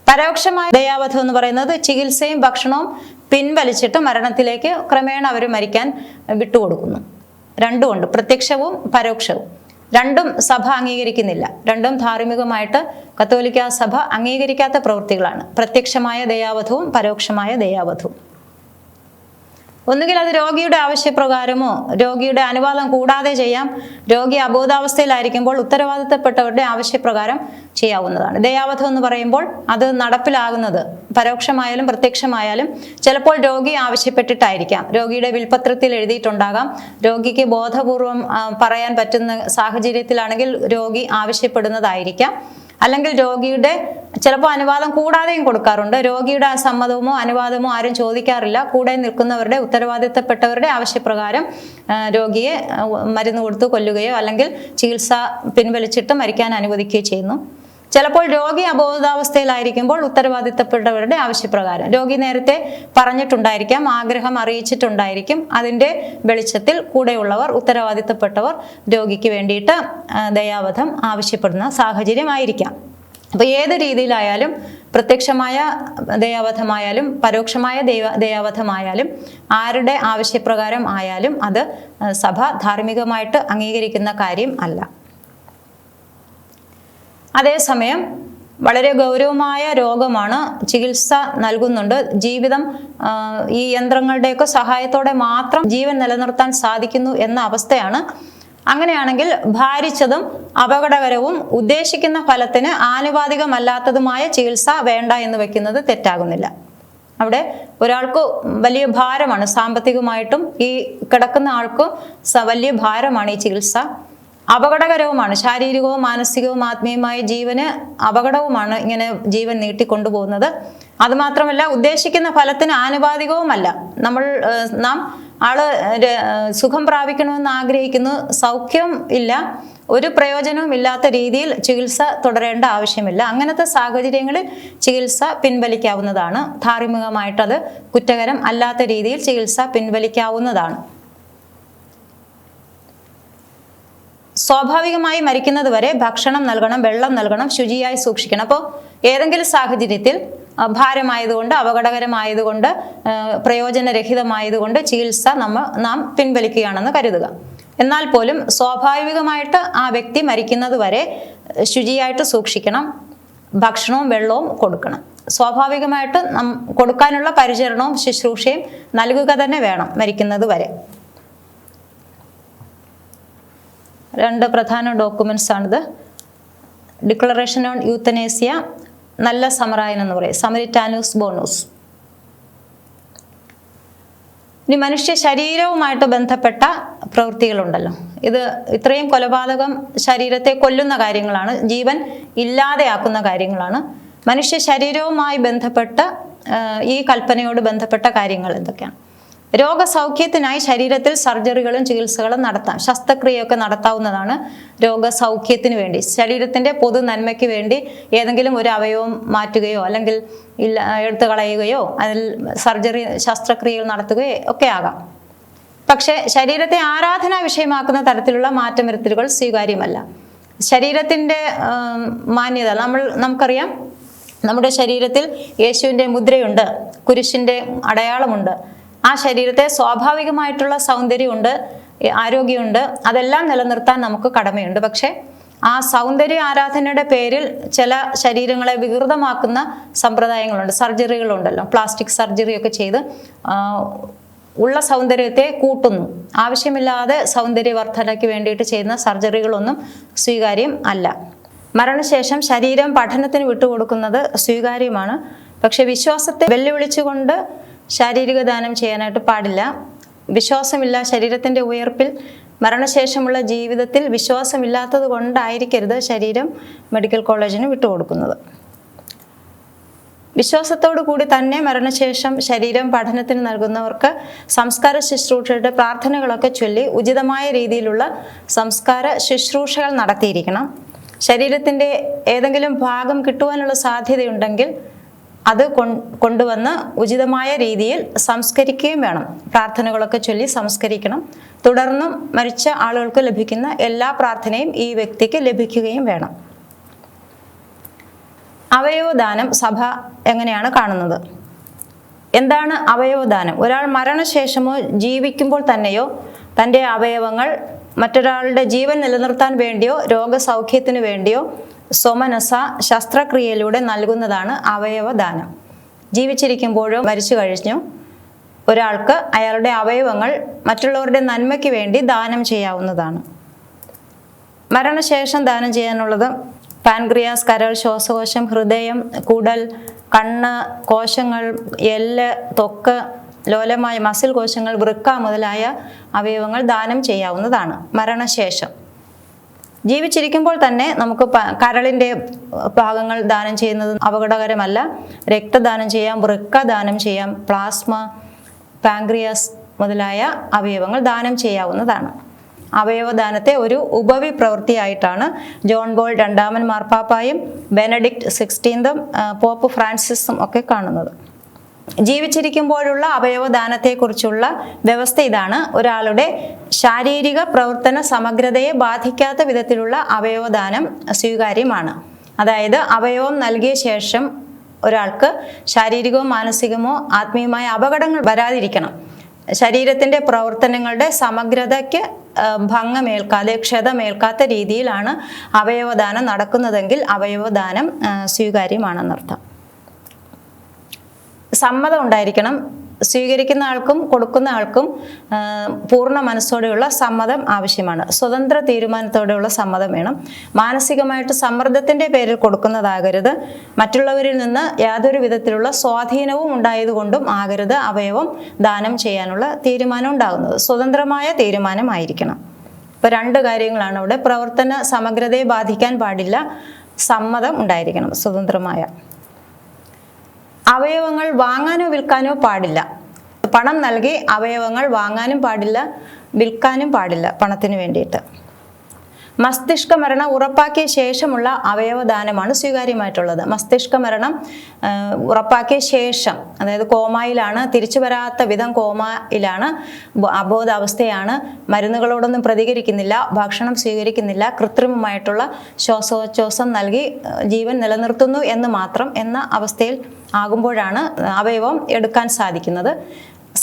പരോക്ഷമായ ദയാവധം എന്ന് പറയുന്നത് ചികിത്സയും ഭക്ഷണവും പിൻവലിച്ചിട്ട് മരണത്തിലേക്ക് ക്രമേണ അവർ മരിക്കാൻ വിട്ടുകൊടുക്കുന്നു. രണ്ടുമുണ്ട്, പ്രത്യക്ഷവും പരോക്ഷവും. രണ്ടും സഭ അംഗീകരിക്കുന്നില്ല. രണ്ടും ധാർമ്മികമായിട്ട് കത്തോലിക്ക സഭ അംഗീകരിക്കാത്ത പ്രവൃത്തികളാണ്, പ്രത്യക്ഷമായ ദയാവധവും പരോക്ഷമായ ദയാവധവും. ഒന്നുകിൽ അത് രോഗിയുടെ ആവശ്യപ്രകാരമോ രോഗിയുടെ അനുവാദം കൂടാതെ ചെയ്യാം. രോഗി അബോധാവസ്ഥയിലായിരിക്കുമ്പോൾ ഉത്തരവാദിത്തപ്പെട്ടവരുടെ ആവശ്യപ്രകാരം ചെയ്യാവുന്നതാണ്. ദയാവധം എന്ന് പറയുമ്പോൾ അത് നടപ്പിലാകുന്നത് പരോക്ഷമായാലും പ്രത്യക്ഷമായാലും ചിലപ്പോൾ രോഗി ആവശ്യപ്പെട്ടിട്ടായിരിക്കാം. രോഗിയുടെ വിൽപത്രത്തിൽ എഴുതിയിട്ടുണ്ടാകാം. രോഗിക്ക് ബോധപൂർവം പറയാൻ പറ്റുന്ന സാഹചര്യത്തിലാണെങ്കിൽ രോഗി ആവശ്യപ്പെടുന്നതായിരിക്കാം. അല്ലെങ്കിൽ രോഗിയുടെ ചിലപ്പോൾ അനുവാദം കൂടാതെയും കൊടുക്കാറുണ്ട്. രോഗിയുടെ സമ്മതമോ അനുവാദമോ ആരും ചോദിക്കാറില്ല. കൂടെ നിൽക്കുന്നവരുടെ ഉത്തരവാദിത്തപ്പെട്ടവരുടെ ആവശ്യപ്രകാരം രോഗിയെ മരുന്ന് കൊടുത്ത് കൊല്ലുകയോ അല്ലെങ്കിൽ ചികിത്സ പിൻവലിച്ചിട്ട് മരിക്കാൻ അനുവദിക്കുകയോ ചെയ്യുന്നു. ചിലപ്പോൾ രോഗി അബോധാവസ്ഥയിലായിരിക്കുമ്പോൾ ഉത്തരവാദിത്തപ്പെട്ടവരുടെ ആവശ്യപ്രകാരം രോഗി നേരത്തെ പറഞ്ഞിട്ടുണ്ടായിരിക്കാം, ആഗ്രഹം അറിയിച്ചിട്ടുണ്ടായിരിക്കും. അതിൻ്റെ വെളിച്ചത്തിൽ കൂടെയുള്ളവർ ഉത്തരവാദിത്തപ്പെട്ടവർ രോഗിക്ക് വേണ്ടിയിട്ട് ദയാവധം ആവശ്യപ്പെടുന്ന സാഹചര്യമായിരിക്കാം. അപ്പോൾ ഏത് രീതിയിലായാലും പ്രത്യക്ഷമായ ദയാവധമായാലും പരോക്ഷമായ ദയാവധമായാലും ആരുടെ ആവശ്യപ്രകാരം ആയാലും അത് സഭ ധാർമ്മികമായിട്ട് അംഗീകരിക്കുന്ന കാര്യം അല്ല. അതേസമയം വളരെ ഗൗരവമായ രോഗമാണ്, ചികിത്സ നൽകുന്നുണ്ട്, ജീവിതം ഈ യന്ത്രങ്ങളുടെയൊക്കെ സഹായത്തോടെ മാത്രം ജീവൻ നിലനിർത്താൻ സാധിക്കുന്നു എന്ന അവസ്ഥയാണ്. അങ്ങനെയാണെങ്കിൽ ഭാരിച്ചതും അപകടകരവും ഉദ്ദേശിക്കുന്ന ഫലത്തിന് ആനുപാതികമല്ലാത്തതുമായ ചികിത്സ വേണ്ട എന്ന് വെക്കുന്നത് തെറ്റാകുന്നില്ല. അവിടെ ഒരാൾക്ക് വലിയ ഭാരമാണ്, സാമ്പത്തികമായിട്ടും ഈ കിടക്കുന്ന ആൾക്ക് വലിയ ഭാരമാണ് ഈ ചികിത്സ. അപകടകരവുമാണ്, ശാരീരികവും മാനസികവും ആത്മീയമായ ജീവന് അപകടവുമാണ് ഇങ്ങനെ ജീവൻ നീട്ടിക്കൊണ്ടുപോകുന്നത്. അതുമാത്രമല്ല ഉദ്ദേശിക്കുന്ന ഫലത്തിന് ആനുപാതികവുമല്ല. നാം ആള് സുഖം പ്രാപിക്കണമെന്ന് ആഗ്രഹിക്കുന്നു, സൗഖ്യം ഇല്ല, ഒരു പ്രയോജനവും ഇല്ലാത്ത രീതിയിൽ ചികിത്സ തുടരേണ്ട ആവശ്യമില്ല. അങ്ങനത്തെ സാഹചര്യങ്ങളിൽ ചികിത്സ പിൻവലിക്കാവുന്നതാണ്. ധാർമ്മികമായിട്ടത് കുറ്റകരം അല്ലാത്ത രീതിയിൽ ചികിത്സ പിൻവലിക്കാവുന്നതാണ്. സ്വാഭാവികമായി മരിക്കുന്നത് വരെ ഭക്ഷണം നൽകണം, വെള്ളം നൽകണം, ശുചിയായി സൂക്ഷിക്കണം. അപ്പോൾ ഏതെങ്കിലും സാഹചര്യത്തിൽ ഭാരമായതുകൊണ്ട്, അപകടകരമായതുകൊണ്ട്, പ്രയോജനരഹിതമായതുകൊണ്ട് ചികിത്സ നാം പിൻവലിക്കുകയാണെന്ന് കരുതുക. എന്നാൽ പോലും സ്വാഭാവികമായിട്ട് ആ വ്യക്തി മരിക്കുന്നത് വരെ ശുചിയായിട്ട് സൂക്ഷിക്കണം, ഭക്ഷണവും വെള്ളവും കൊടുക്കണം. സ്വാഭാവികമായിട്ട് കൊടുക്കാനുള്ള പരിചരണവും ശുശ്രൂഷയും നൽകുക തന്നെ വേണം മരിക്കുന്നത് വരെ. രണ്ട് പ്രധാന ഡോക്യുമെന്റ്സ് ആണിത്. ഡിക്ലറേഷൻ ഓൺ യൂത്തനേസിയ, നല്ല സമറായൻ എന്ന് പറയും, സമരിറ്റാനൂസ് ബോണൂസ്. ഇനി മനുഷ്യ ശരീരവുമായിട്ട് ബന്ധപ്പെട്ട പ്രവൃത്തികളുണ്ടല്ലോ. ഇത്രയും കൊലപാതകം ശരീരത്തെ കൊല്ലുന്ന കാര്യങ്ങളാണ്, ജീവൻ ഇല്ലാതെയാക്കുന്ന കാര്യങ്ങളാണ്. മനുഷ്യ ശരീരവുമായി ബന്ധപ്പെട്ട ഈ കൽപ്പനയോട് ബന്ധപ്പെട്ട കാര്യങ്ങൾ എന്തൊക്കെയാണ്? രോഗസൗഖ്യത്തിനായി ശരീരത്തിൽ സർജറികളും ചികിത്സകളും നടത്താം, ശസ്ത്രക്രിയയൊക്കെ നടത്താവുന്നതാണ്. രോഗസൗഖ്യത്തിന് വേണ്ടി, ശരീരത്തിന്റെ പൊതു നന്മയ്ക്ക് വേണ്ടി ഏതെങ്കിലും ഒരു അവയവം മാറ്റുകയോ അല്ലെങ്കിൽ എടുത്തു കളയുകയോ അതിൽ ശസ്ത്രക്രിയകൾ നടത്തുകയോ ഒക്കെ ആകാം. പക്ഷെ ശരീരത്തെ ആരാധനാ വിഷയമാക്കുന്ന തരത്തിലുള്ള മാറ്റം വരുത്തലുകൾ സ്വീകാര്യമല്ല. ശരീരത്തിന്റെ മാന്യത നമുക്കറിയാം. നമ്മുടെ ശരീരത്തിൽ യേശുവിൻ്റെ മുദ്രയുണ്ട്, കുരിശിന്റെ അടയാളമുണ്ട്. ആ ശരീരത്തെ സ്വാഭാവികമായിട്ടുള്ള സൗന്ദര്യമുണ്ട്, ആരോഗ്യമുണ്ട്, അതെല്ലാം നിലനിർത്താൻ നമുക്ക് കടമയുണ്ട്. പക്ഷെ ആ സൗന്ദര്യ ആരാധനയുടെ പേരിൽ ചില ശരീരങ്ങളെ വികൃതമാക്കുന്ന സമ്പ്രദായങ്ങളുണ്ട്, സർജറികളുണ്ടല്ലോ. പ്ലാസ്റ്റിക് സർജറിയൊക്കെ ചെയ്ത് ഉള്ള സൗന്ദര്യത്തെ കൂട്ടുന്നു. ആവശ്യമില്ലാതെ സൗന്ദര്യവർദ്ധനയ്ക്ക് വേണ്ടിയിട്ട് ചെയ്യുന്ന സർജറികളൊന്നും സ്വീകാര്യം അല്ല. മരണശേഷം ശരീരം പഠനത്തിന് വിട്ടുകൊടുക്കുന്നത് സ്വീകാര്യമാണ്. പക്ഷെ വിശ്വാസത്തെ വെല്ലുവിളിച്ചുകൊണ്ട് ശാരീരിക ദാനം ചെയ്യാനായിട്ട് പാടില്ല. വിശ്വാസമില്ല, ശരീരത്തിൻ്റെ ഉയർപ്പിൽ മരണശേഷമുള്ള ജീവിതത്തിൽ വിശ്വാസമില്ലാത്തത് കൊണ്ടായിരിക്കരുത് ശരീരം മെഡിക്കൽ കോളേജിന് വിട്ടുകൊടുക്കുന്നത്. വിശ്വാസത്തോടു കൂടി തന്നെ മരണശേഷം ശരീരം പഠനത്തിന് നൽകുന്നവർക്ക് സംസ്കാര ശുശ്രൂഷയുടെ പ്രാർത്ഥനകളൊക്കെ ചൊല്ലി ഉചിതമായ രീതിയിലുള്ള സംസ്കാര ശുശ്രൂഷകൾ നടത്തിയിരിക്കണം. ശരീരത്തിൻ്റെ ഏതെങ്കിലും ഭാഗം കിട്ടുവാനുള്ള സാധ്യതയുണ്ടെങ്കിൽ അത് കൊണ്ടുവന്ന് ഉചിതമായ രീതിയിൽ സംസ്കരിക്കുകയും വേണം. പ്രാർത്ഥനകളൊക്കെ ചൊല്ലി സംസ്കരിക്കണം. തുടർന്നും മരിച്ച ആളുകൾക്ക് ലഭിക്കുന്ന എല്ലാ പ്രാർത്ഥനയും ഈ വ്യക്തിക്ക് ലഭിക്കുകയും വേണം. അവയവദാനം സഭ എങ്ങനെയാണ് കാണുന്നത്? എന്താണ് അവയവദാനം? ഒരാൾ മരണശേഷമോ ജീവിക്കുമ്പോൾ തന്നെയോ തൻ്റെ അവയവങ്ങൾ മറ്റൊരാളുടെ ജീവൻ നിലനിർത്താൻ വേണ്ടിയോ രോഗസൗഖ്യത്തിനു വേണ്ടിയോ സ്വമനസ ശസ്ത്രക്രിയയിലൂടെ നൽകുന്നതാണ് അവയവദാനം. ജീവിച്ചിരിക്കുമ്പോഴോ മരിച്ചു കഴിഞ്ഞോ ഒരാൾക്ക് അയാളുടെ അവയവങ്ങൾ മറ്റുള്ളവരുടെ നന്മയ്ക്ക് വേണ്ടി ദാനം ചെയ്യാവുന്നതാണ്. മരണശേഷം ദാനം ചെയ്യാനുള്ളത് പാൻക്രിയാസ്, കരൾ, ശ്വാസകോശം, ഹൃദയം, കുടൽ, കണ്ണ്, കോശങ്ങൾ, എല്ല്, ത്വക്ക്, ലോലമായ മസിൽ കോശങ്ങൾ, വൃക്ക മുതലായ അവയവങ്ങൾ ദാനം ചെയ്യാവുന്നതാണ് മരണശേഷം. ജീവിച്ചിരിക്കുമ്പോൾ തന്നെ നമുക്ക് കരളിൻ്റെ ഭാഗങ്ങൾ ദാനം ചെയ്യുന്നത് അപകടകരമല്ല. രക്തദാനം ചെയ്യാം, വൃക്ക ദാനം ചെയ്യാം, പ്ലാസ്മ, പാൻക്രിയാസ് മുതലായ അവയവങ്ങൾ ദാനം ചെയ്യാവുന്നതാണ്. അവയവദാനത്തെ ഒരു ഉപവിപ്രവൃത്തിയായിട്ടാണ് ജോൺ ബോൾ രണ്ടാമൻ മാർപ്പാപ്പായും ബെനഡിക്റ്റ് 16 പോപ്പ് ഫ്രാൻസിസും ഒക്കെ കാണുന്നത്. ജീവിച്ചിരിക്കുമ്പോഴുള്ള അവയവദാനത്തെക്കുറിച്ചുള്ള വ്യവസ്ഥ ഇതാണ്: ഒരാളുടെ ശാരീരിക പ്രവർത്തന സമഗ്രതയെ ബാധിക്കാത്ത വിധത്തിലുള്ള അവയവദാനം സ്വീകാര്യമാണ്. അതായത് അവയവം നൽകിയ ശേഷം ഒരാൾക്ക് ശാരീരികമോ മാനസികമോ ആത്മീയമായ അപകടങ്ങൾ വരാതിരിക്കണം. ശരീരത്തിൻ്റെ പ്രവർത്തനങ്ങളുടെ സമഗ്രതയ്ക്ക് ഭംഗമേൽക്കാതെ ക്ഷതമേൽക്കാത്ത രീതിയിലാണ് അവയവദാനം നടക്കുന്നതെങ്കിൽ അവയവദാനം സ്വീകാര്യമാണെന്നർത്ഥം. സമ്മതം ഉണ്ടായിരിക്കണം. സ്വീകരിക്കുന്ന ആൾക്കും കൊടുക്കുന്ന ആൾക്കും പൂർണ്ണ മനസ്സോടെയുള്ള സമ്മതം ആവശ്യമാണ്. സ്വതന്ത്ര തീരുമാനത്തോടെയുള്ള സമ്മതം വേണം. മാനസികമായിട്ട് സമ്മർദ്ദത്തിൻ്റെ പേരിൽ കൊടുക്കുന്നതാകരുത്. മറ്റുള്ളവരിൽ നിന്ന് യാതൊരു വിധത്തിലുള്ള സ്വാധീനവും ഉണ്ടായതുകൊണ്ടും ആകരുത് അവയവം ദാനം ചെയ്യാനുള്ള തീരുമാനം ഉണ്ടാകുന്നത്. സ്വതന്ത്രമായ തീരുമാനമായിരിക്കണം. ഇപ്പോൾ 2 കാര്യങ്ങളാണ് അവിടെ. പ്രവർത്തന സമഗ്രതയെ ബാധിക്കാൻ പാടില്ല, സമ്മതം ഉണ്ടായിരിക്കണം സ്വതന്ത്രമായ. അവയവങ്ങൾ വാങ്ങാനോ വിൽക്കാനോ പാടില്ല. പണം നൽകി അവയവങ്ങൾ വാങ്ങാനും പാടില്ല, വിൽക്കാനും പാടില്ല പണത്തിന് വേണ്ടിയിട്ട്. മസ്തിഷ്ക മരണം ഉറപ്പാക്കിയ ശേഷമുള്ള അവയവദാനമാണ് സ്വീകാര്യമായിട്ടുള്ളത്. മസ്തിഷ്ക മരണം ഉറപ്പാക്കിയ ശേഷം, അതായത് കോമയിലാണ്, തിരിച്ചു വരാത്ത വിധം കോമയിലാണ്, അബോധാവസ്ഥയാണ്, മരുന്നുകളോടൊന്നും പ്രതികരിക്കുന്നില്ല, ഭക്ഷണം സ്വീകരിക്കുന്നില്ല, കൃത്രിമമായിട്ടുള്ള ശ്വാസോച്ഛ്വാസം നൽകി ജീവൻ നിലനിർത്തുന്നു എന്ന് മാത്രം എന്ന അവസ്ഥയിൽ ആകുമ്പോഴാണ് അവയവം എടുക്കാൻ സാധിക്കുന്നത്.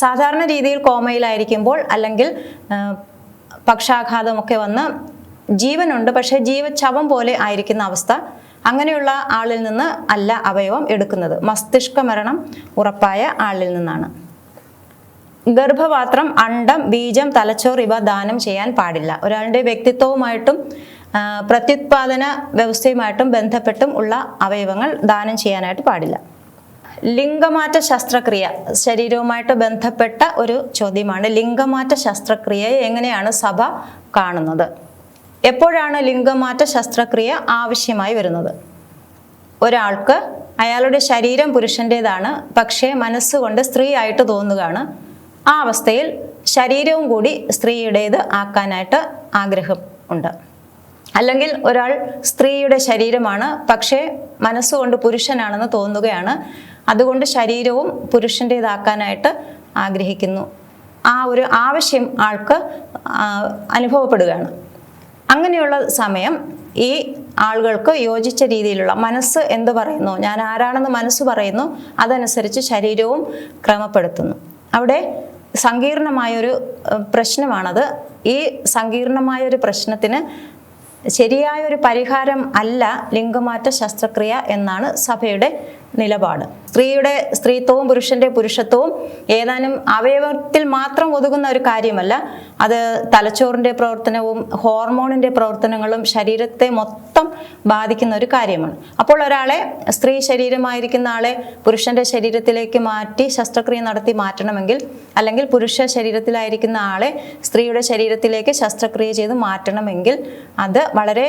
സാധാരണ രീതിയിൽ കോമയിലായിരിക്കുമ്പോൾ അല്ലെങ്കിൽ പക്ഷാഘാതമൊക്കെ വന്ന് ജീവനുണ്ട് പക്ഷേ ജീവച്ഛവം പോലെ ആയിരിക്കുന്ന അവസ്ഥ, അങ്ങനെയുള്ള ആളിൽ നിന്ന് അല്ല അവയവം എടുക്കുന്നത്. മസ്തിഷ്ക മരണം ഉറപ്പായ ആളിൽ നിന്നാണ്. ഗർഭപാത്രം, അണ്ഡം, ബീജം, തലച്ചോർ ഇവ ദാനം ചെയ്യാൻ പാടില്ല. ഒരാളുടെ വ്യക്തിത്വവുമായിട്ടും പ്രത്യുത്പാദന വ്യവസ്ഥയുമായിട്ടും ബന്ധപ്പെട്ടും ഉള്ള അവയവങ്ങൾ ദാനം ചെയ്യാനായിട്ട് പാടില്ല. ലിംഗമാറ്റ ശസ്ത്രക്രിയ ശരീരവുമായിട്ട് ബന്ധപ്പെട്ട ഒരു ചോദ്യമാണ്. ലിംഗമാറ്റ ശസ്ത്രക്രിയയെ എങ്ങനെയാണ് സഭ കാണുന്നത്? എപ്പോഴാണ് ലിംഗമാറ്റ ശസ്ത്രക്രിയ ആവശ്യമായി വരുന്നത്? ഒരാൾക്ക് അയാളുടെ ശരീരം പുരുഷൻ്റേതാണ്, പക്ഷേ മനസ്സുകൊണ്ട് സ്ത്രീ ആയിട്ട് തോന്നുകയാണ്. ആ അവസ്ഥയിൽ ശരീരവും കൂടി സ്ത്രീയുടേത് ആക്കാനായിട്ട് ആഗ്രഹം ഉണ്ട്. അല്ലെങ്കിൽ ഒരാൾ സ്ത്രീയുടെ ശരീരമാണ്, പക്ഷേ മനസ്സുകൊണ്ട് പുരുഷനാണെന്ന് തോന്നുകയാണ്. അതുകൊണ്ട് ശരീരവും പുരുഷൻ്റേതാക്കാനായിട്ട് ആഗ്രഹിക്കുന്നു. ആ ഒരു ആവശ്യം ആൾക്ക് അനുഭവപ്പെടുകയാണ്. അങ്ങനെയുള്ള സമയം ഈ ആളുകൾക്ക് യോജിച്ച രീതിയിലുള്ള മനസ്സ് എന്ത് പറയുന്നു, ഞാൻ ആരാണെന്ന് മനസ്സ് പറയുന്നു, അതനുസരിച്ച് ശരീരവും ക്രമപ്പെടുത്തുന്നു. അവിടെ സങ്കീർണമായൊരു പ്രശ്നമാണത്. ഈ സങ്കീർണമായൊരു പ്രശ്നത്തിന് ശരിയായൊരു പരിഹാരം അല്ല ലിംഗമാറ്റ ശസ്ത്രക്രിയ എന്നാണ് സഭയുടെ നിലപാട്. സ്ത്രീയുടെ സ്ത്രീത്വവും പുരുഷന്റെ പുരുഷത്വവും ഏതാനും അവയവത്തിൽ മാത്രം ഒതുങ്ങുന്ന ഒരു കാര്യമല്ല. അത് തലച്ചോറിൻ്റെ പ്രവർത്തനവും ഹോർമോണിൻ്റെ പ്രവർത്തനങ്ങളും ശരീരത്തെ മൊത്തം ബാധിക്കുന്ന ഒരു കാര്യമാണ്. അപ്പോൾ ഒരാളെ സ്ത്രീ ശരീരമായിരിക്കുന്ന ആളെ പുരുഷന്റെ ശരീരത്തിലേക്ക് മാറ്റി ശസ്ത്രക്രിയ നടത്തി മാറ്റണമെങ്കിൽ, അല്ലെങ്കിൽ പുരുഷ ശരീരത്തിലായിരിക്കുന്ന ആളെ സ്ത്രീയുടെ ശരീരത്തിലേക്ക് ശസ്ത്രക്രിയ ചെയ്ത് മാറ്റണമെങ്കിൽ അത് വളരെ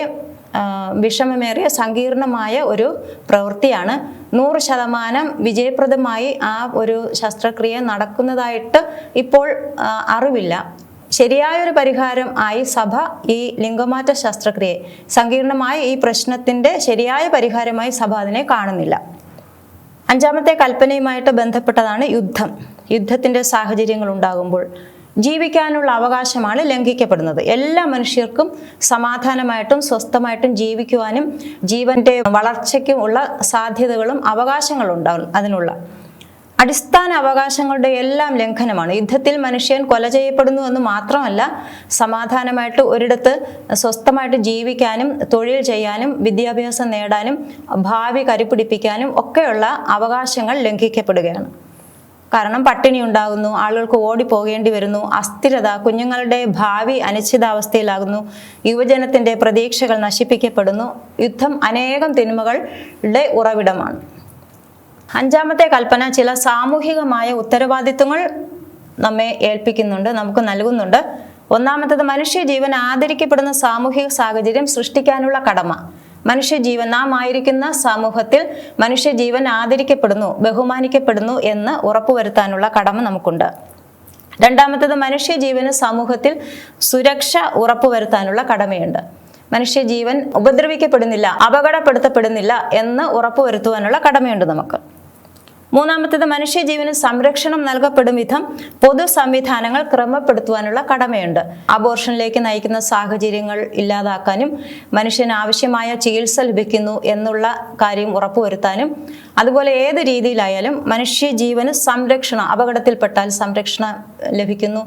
വിഷമമേറിയ സങ്കീർണമായ ഒരു പ്രവൃത്തിയാണ്. 100% വിജയപ്രദമായി ആ ഒരു ശസ്ത്രക്രിയ നടക്കുന്നതായിട്ട് ഇപ്പോൾ അറിവില്ല. ശരിയായൊരു പരിഹാരം ആയി സഭ ഈ ലിംഗമാറ്റ ശസ്ത്രക്രിയയെ, സങ്കീർണമായ ഈ പ്രശ്നത്തിൻ്റെ ശരിയായ പരിഹാരമായി സഭ അതിനെ കാണുന്നില്ല. അഞ്ചാമത്തെ കൽപ്പനയുമായിട്ട് ബന്ധപ്പെട്ടതാണ് യുദ്ധം. യുദ്ധത്തിൻ്റെ സാഹചര്യങ്ങൾ ഉണ്ടാകുമ്പോൾ ജീവിക്കാനുള്ള അവകാശമാണ് ലംഘിക്കപ്പെടുന്നത്. എല്ലാ മനുഷ്യർക്കും സമാധാനമായിട്ടും സ്വസ്ഥമായിട്ടും ജീവിക്കുവാനും ജീവന്റെ വളർച്ചയ്ക്കും ഉള്ള സാധ്യതകളും അവകാശങ്ങളും ഉണ്ടാകും. അതിനുള്ള അടിസ്ഥാന അവകാശങ്ങളുടെ എല്ലാം ലംഘനമാണ്. യുദ്ധത്തിൽ മനുഷ്യൻ കൊല ചെയ്യപ്പെടുന്നു എന്ന് മാത്രമല്ല, സമാധാനമായിട്ട് ഒരിടത്ത് സ്വസ്ഥമായിട്ട് ജീവിക്കാനും തൊഴിൽ ചെയ്യാനും വിദ്യാഭ്യാസം നേടാനും ഭാവി കരുപിടിപ്പിക്കാനും ഒക്കെയുള്ള അവകാശങ്ങൾ ലംഘിക്കപ്പെടുകയാണ്. കാരണം പട്ടിണി ഉണ്ടാകുന്നു, ആളുകൾക്ക് ഓടിപ്പോകേണ്ടി വരുന്നു, അസ്ഥിരത, കുഞ്ഞുങ്ങളുടെ ഭാവി അനിശ്ചിതാവസ്ഥയിലാകുന്നു, യുവജനത്തിൻ്റെ പ്രതീക്ഷകൾ നശിപ്പിക്കപ്പെടുന്നു. യുദ്ധം അനേകം തിന്മകളുടെ ഉറവിടമാണ്. അഞ്ചാമത്തെ കൽപ്പന ചില സാമൂഹികമായ ഉത്തരവാദിത്വങ്ങൾ നമ്മെ ഏൽപ്പിക്കുന്നുണ്ട്, നമുക്ക് നൽകുന്നുണ്ട്. ഒന്നാമത്തേത് മനുഷ്യജീവൻ ആദരിക്കപ്പെടുന്ന സാമൂഹിക സാഹചര്യം സൃഷ്ടിക്കാനുള്ള കടമ. മനുഷ്യജീവൻ, നാം ആയിരിക്കുന്ന സമൂഹത്തിൽ മനുഷ്യജീവൻ ആദരിക്കപ്പെടുന്നു, ബഹുമാനിക്കപ്പെടുന്നു എന്ന് ഉറപ്പുവരുത്താനുള്ള കടമ നമുക്കുണ്ട്. രണ്ടാമത്തേത് മനുഷ്യജീവന് സമൂഹത്തിൽ സുരക്ഷ ഉറപ്പുവരുത്താനുള്ള കടമയുണ്ട്. മനുഷ്യജീവൻ ഉപദ്രവിക്കപ്പെടുന്നില്ല, അപകടപ്പെടുത്തപ്പെടുന്നില്ല എന്ന് ഉറപ്പുവരുത്തുവാനുള്ള കടമയുണ്ട് നമുക്ക്. മൂന്നാമത്തേത് മനുഷ്യജീവന് സംരക്ഷണം നൽകപ്പെടും വിധം പൊതു സംവിധാനങ്ങൾ ക്രമപ്പെടുത്തുവാനുള്ള കടമയുണ്ട്. അബോർഷനിലേക്ക് നയിക്കുന്ന സാഹചര്യങ്ങൾ ഇല്ലാതാക്കാനും മനുഷ്യന് ആവശ്യമായ ചികിത്സ ലഭിക്കുന്നു എന്നുള്ള കാര്യം ഉറപ്പുവരുത്താനും, അതുപോലെ ഏത് രീതിയിലായാലും മനുഷ്യജീവന് സംരക്ഷണം, അപകടത്തിൽപ്പെട്ടാൽ സംരക്ഷണം ലഭിക്കുന്നു,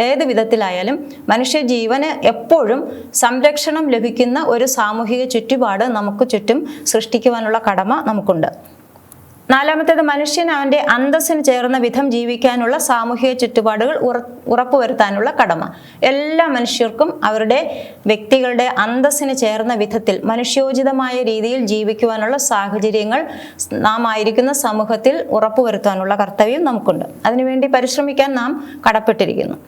ഏത് വിധത്തിലായാലും മനുഷ്യജീവന് എപ്പോഴും സംരക്ഷണം ലഭിക്കുന്ന ഒരു സാമൂഹിക ചുറ്റുപാട് നമുക്ക് ചുറ്റും സൃഷ്ടിക്കുവാനുള്ള കടമ നമുക്കുണ്ട്. നാലാമത്തേത് മനുഷ്യൻ അവൻ്റെ അന്തസ്സിന് ചേർന്ന വിധം ജീവിക്കാനുള്ള സാമൂഹിക ചുറ്റുപാടുകൾ ഉറപ്പുവരുത്താനുള്ള കടമ. എല്ലാ മനുഷ്യർക്കും അവരുടെ വ്യക്തികളുടെ അന്തസ്സിന് ചേർന്ന വിധത്തിൽ മനുഷ്യോചിതമായ രീതിയിൽ ജീവിക്കുവാനുള്ള സാഹചര്യങ്ങൾ നാം ആയിരിക്കുന്ന സമൂഹത്തിൽ ഉറപ്പുവരുത്താനുള്ള കർത്തവ്യം നമുക്കുണ്ട്. അതിനുവേണ്ടി പരിശ്രമിക്കാൻ നാം കടപ്പെട്ടിരിക്കുന്നു.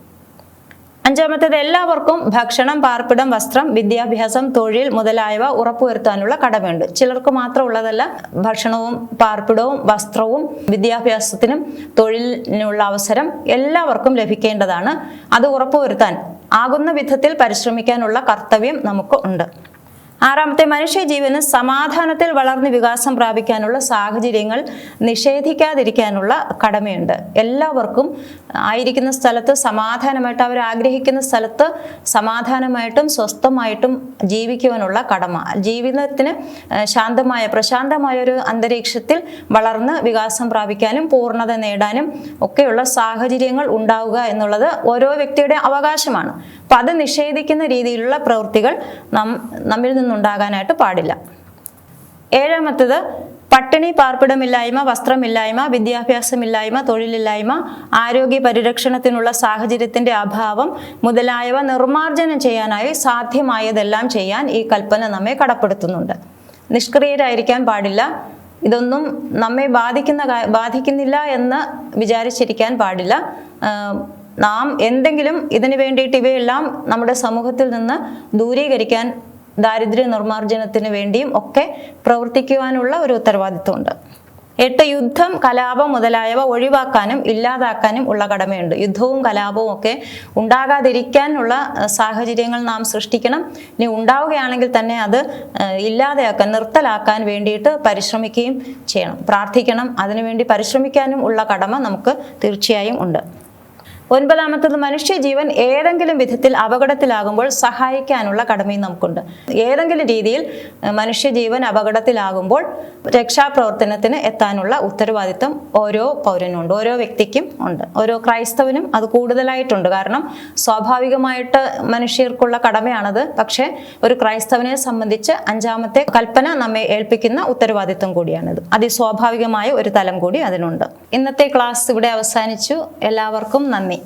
അഞ്ചാമത്തേത് എല്ലാവർക്കും ഭക്ഷണം, പാർപ്പിടം, വസ്ത്രം, വിദ്യാഭ്യാസം, തൊഴിൽ മുതലായവ ഉറപ്പുവരുത്താനുള്ള കടമയുണ്ട്. ചിലർക്ക് മാത്രം ഉള്ളതല്ല. ഭക്ഷണവും പാർപ്പിടവും വസ്ത്രവും വിദ്യാഭ്യാസത്തിനും തൊഴിലിനുള്ള അവസരം എല്ലാവർക്കും ലഭിക്കേണ്ടതാണ്. അത് ഉറപ്പുവരുത്താൻ ആകുന്ന വിധത്തിൽ പരിശ്രമിക്കാനുള്ള കർത്തവ്യം നമുക്ക് ഉണ്ട്. ആറാമത്തെ മനുഷ്യജീവന് സമാധാനത്തിൽ വളർന്ന് വികാസം പ്രാപിക്കാനുള്ള സാഹചര്യങ്ങൾ നിഷേധിക്കാതിരിക്കാനുള്ള കടമയുണ്ട്. എല്ലാവർക്കും ആയിരിക്കുന്ന സ്ഥലത്ത് സമാധാനമായിട്ട്, അവർ ആഗ്രഹിക്കുന്ന സ്ഥലത്ത് സമാധാനമായിട്ടും സ്വസ്ഥമായിട്ടും ജീവിക്കുവാനുള്ള കടമ. ജീവിതത്തിന് ശാന്തമായ പ്രശാന്തമായ ഒരു അന്തരീക്ഷത്തിൽ വളർന്ന് വികാസം പ്രാപിക്കാനും പൂർണ്ണത നേടാനും ഒക്കെയുള്ള സാഹചര്യങ്ങൾ ഉണ്ടാവുക എന്നുള്ളത് ഓരോ വ്യക്തിയുടെ അവകാശമാണ്. അപ്പം അത് നിഷേധിക്കുന്ന രീതിയിലുള്ള പ്രവൃത്തികൾ നമ്മിൽ നിന്നുണ്ടാകാനായിട്ട് പാടില്ല. ഏഴാമത്തേത് പട്ടിണി, പാർപ്പിടമില്ലായ്മ, വസ്ത്രമില്ലായ്മ, വിദ്യാഭ്യാസമില്ലായ്മ, തൊഴിലില്ലായ്മ, ആരോഗ്യ പരിരക്ഷണത്തിനുള്ള സാഹചര്യത്തിൻ്റെ അഭാവം മുതലായവ നിർമ്മാർജ്ജനം ചെയ്യാനായി സാധ്യമായതെല്ലാം ചെയ്യാൻ ഈ കൽപ്പന നമ്മെ കടപ്പെടുത്തുന്നുണ്ട്. നിഷ്ക്രിയരായിരിക്കാൻ പാടില്ല. ഇതൊന്നും നമ്മെ ബാധിക്കുന്നില്ല എന്ന് വിചാരിച്ചിരിക്കാൻ പാടില്ല. നാം എന്തെങ്കിലും ഇതിനു വേണ്ടിയിട്ട് ഇവയെല്ലാം നമ്മുടെ സമൂഹത്തിൽ നിന്ന് ദൂരീകരിക്കാൻ, ദാരിദ്ര്യ നിർമ്മാർജ്ജനത്തിന് വേണ്ടിയും ഒക്കെ പ്രവർത്തിക്കുവാനുള്ള ഒരു ഉത്തരവാദിത്വമുണ്ട്. 8 യുദ്ധം, കലാപം മുതലായവ ഒഴിവാക്കാനും ഇല്ലാതാക്കാനും ഉള്ള കടമയുണ്ട്. യുദ്ധവും കലാപവും ഒക്കെ ഉണ്ടാകാതിരിക്കാനുള്ള സാഹചര്യങ്ങൾ നാം സൃഷ്ടിക്കണം. ഇനി ഉണ്ടാവുകയാണെങ്കിൽ തന്നെ അത് ഇല്ലാതെയാക്കാൻ, നിർത്തലാക്കാൻ വേണ്ടിയിട്ട് പരിശ്രമിക്കുകയും ചെയ്യണം, പ്രാർത്ഥിക്കണം. അതിനുവേണ്ടി പരിശ്രമിക്കാനും ഉള്ള കടമ നമുക്ക് തീർച്ചയായും ഉണ്ട്. 9ാമത്തേത് മനുഷ്യജീവൻ ഏതെങ്കിലും വിധത്തിൽ അപകടത്തിലാകുമ്പോൾ സഹായിക്കാനുള്ള കടമയും നമുക്കുണ്ട്. ഏതെങ്കിലും രീതിയിൽ മനുഷ്യജീവൻ അപകടത്തിലാകുമ്പോൾ രക്ഷാപ്രവർത്തനത്തിന് എത്താനുള്ള ഉത്തരവാദിത്വം ഓരോ പൗരനുണ്ട്, ഓരോ വ്യക്തിക്കും ഉണ്ട്. ഓരോ ക്രൈസ്തവനും അത് കൂടുതലായിട്ടുണ്ട്. കാരണം സ്വാഭാവികമായിട്ട് മനുഷ്യർക്കുള്ള കടമയാണത്. പക്ഷേ ഒരു ക്രൈസ്തവനെ സംബന്ധിച്ച് 5ാമത്തെ കൽപ്പന നമ്മെ ഏൽപ്പിക്കുന്ന ഉത്തരവാദിത്വം കൂടിയാണിത്. അതിസ്വാഭാവികമായ ഒരു തലം കൂടി അതിനുണ്ട്. ഇന്നത്തെ ക്ലാസ് ഇവിടെ അവസാനിച്ചു. എല്ലാവർക്കും നന്ദി.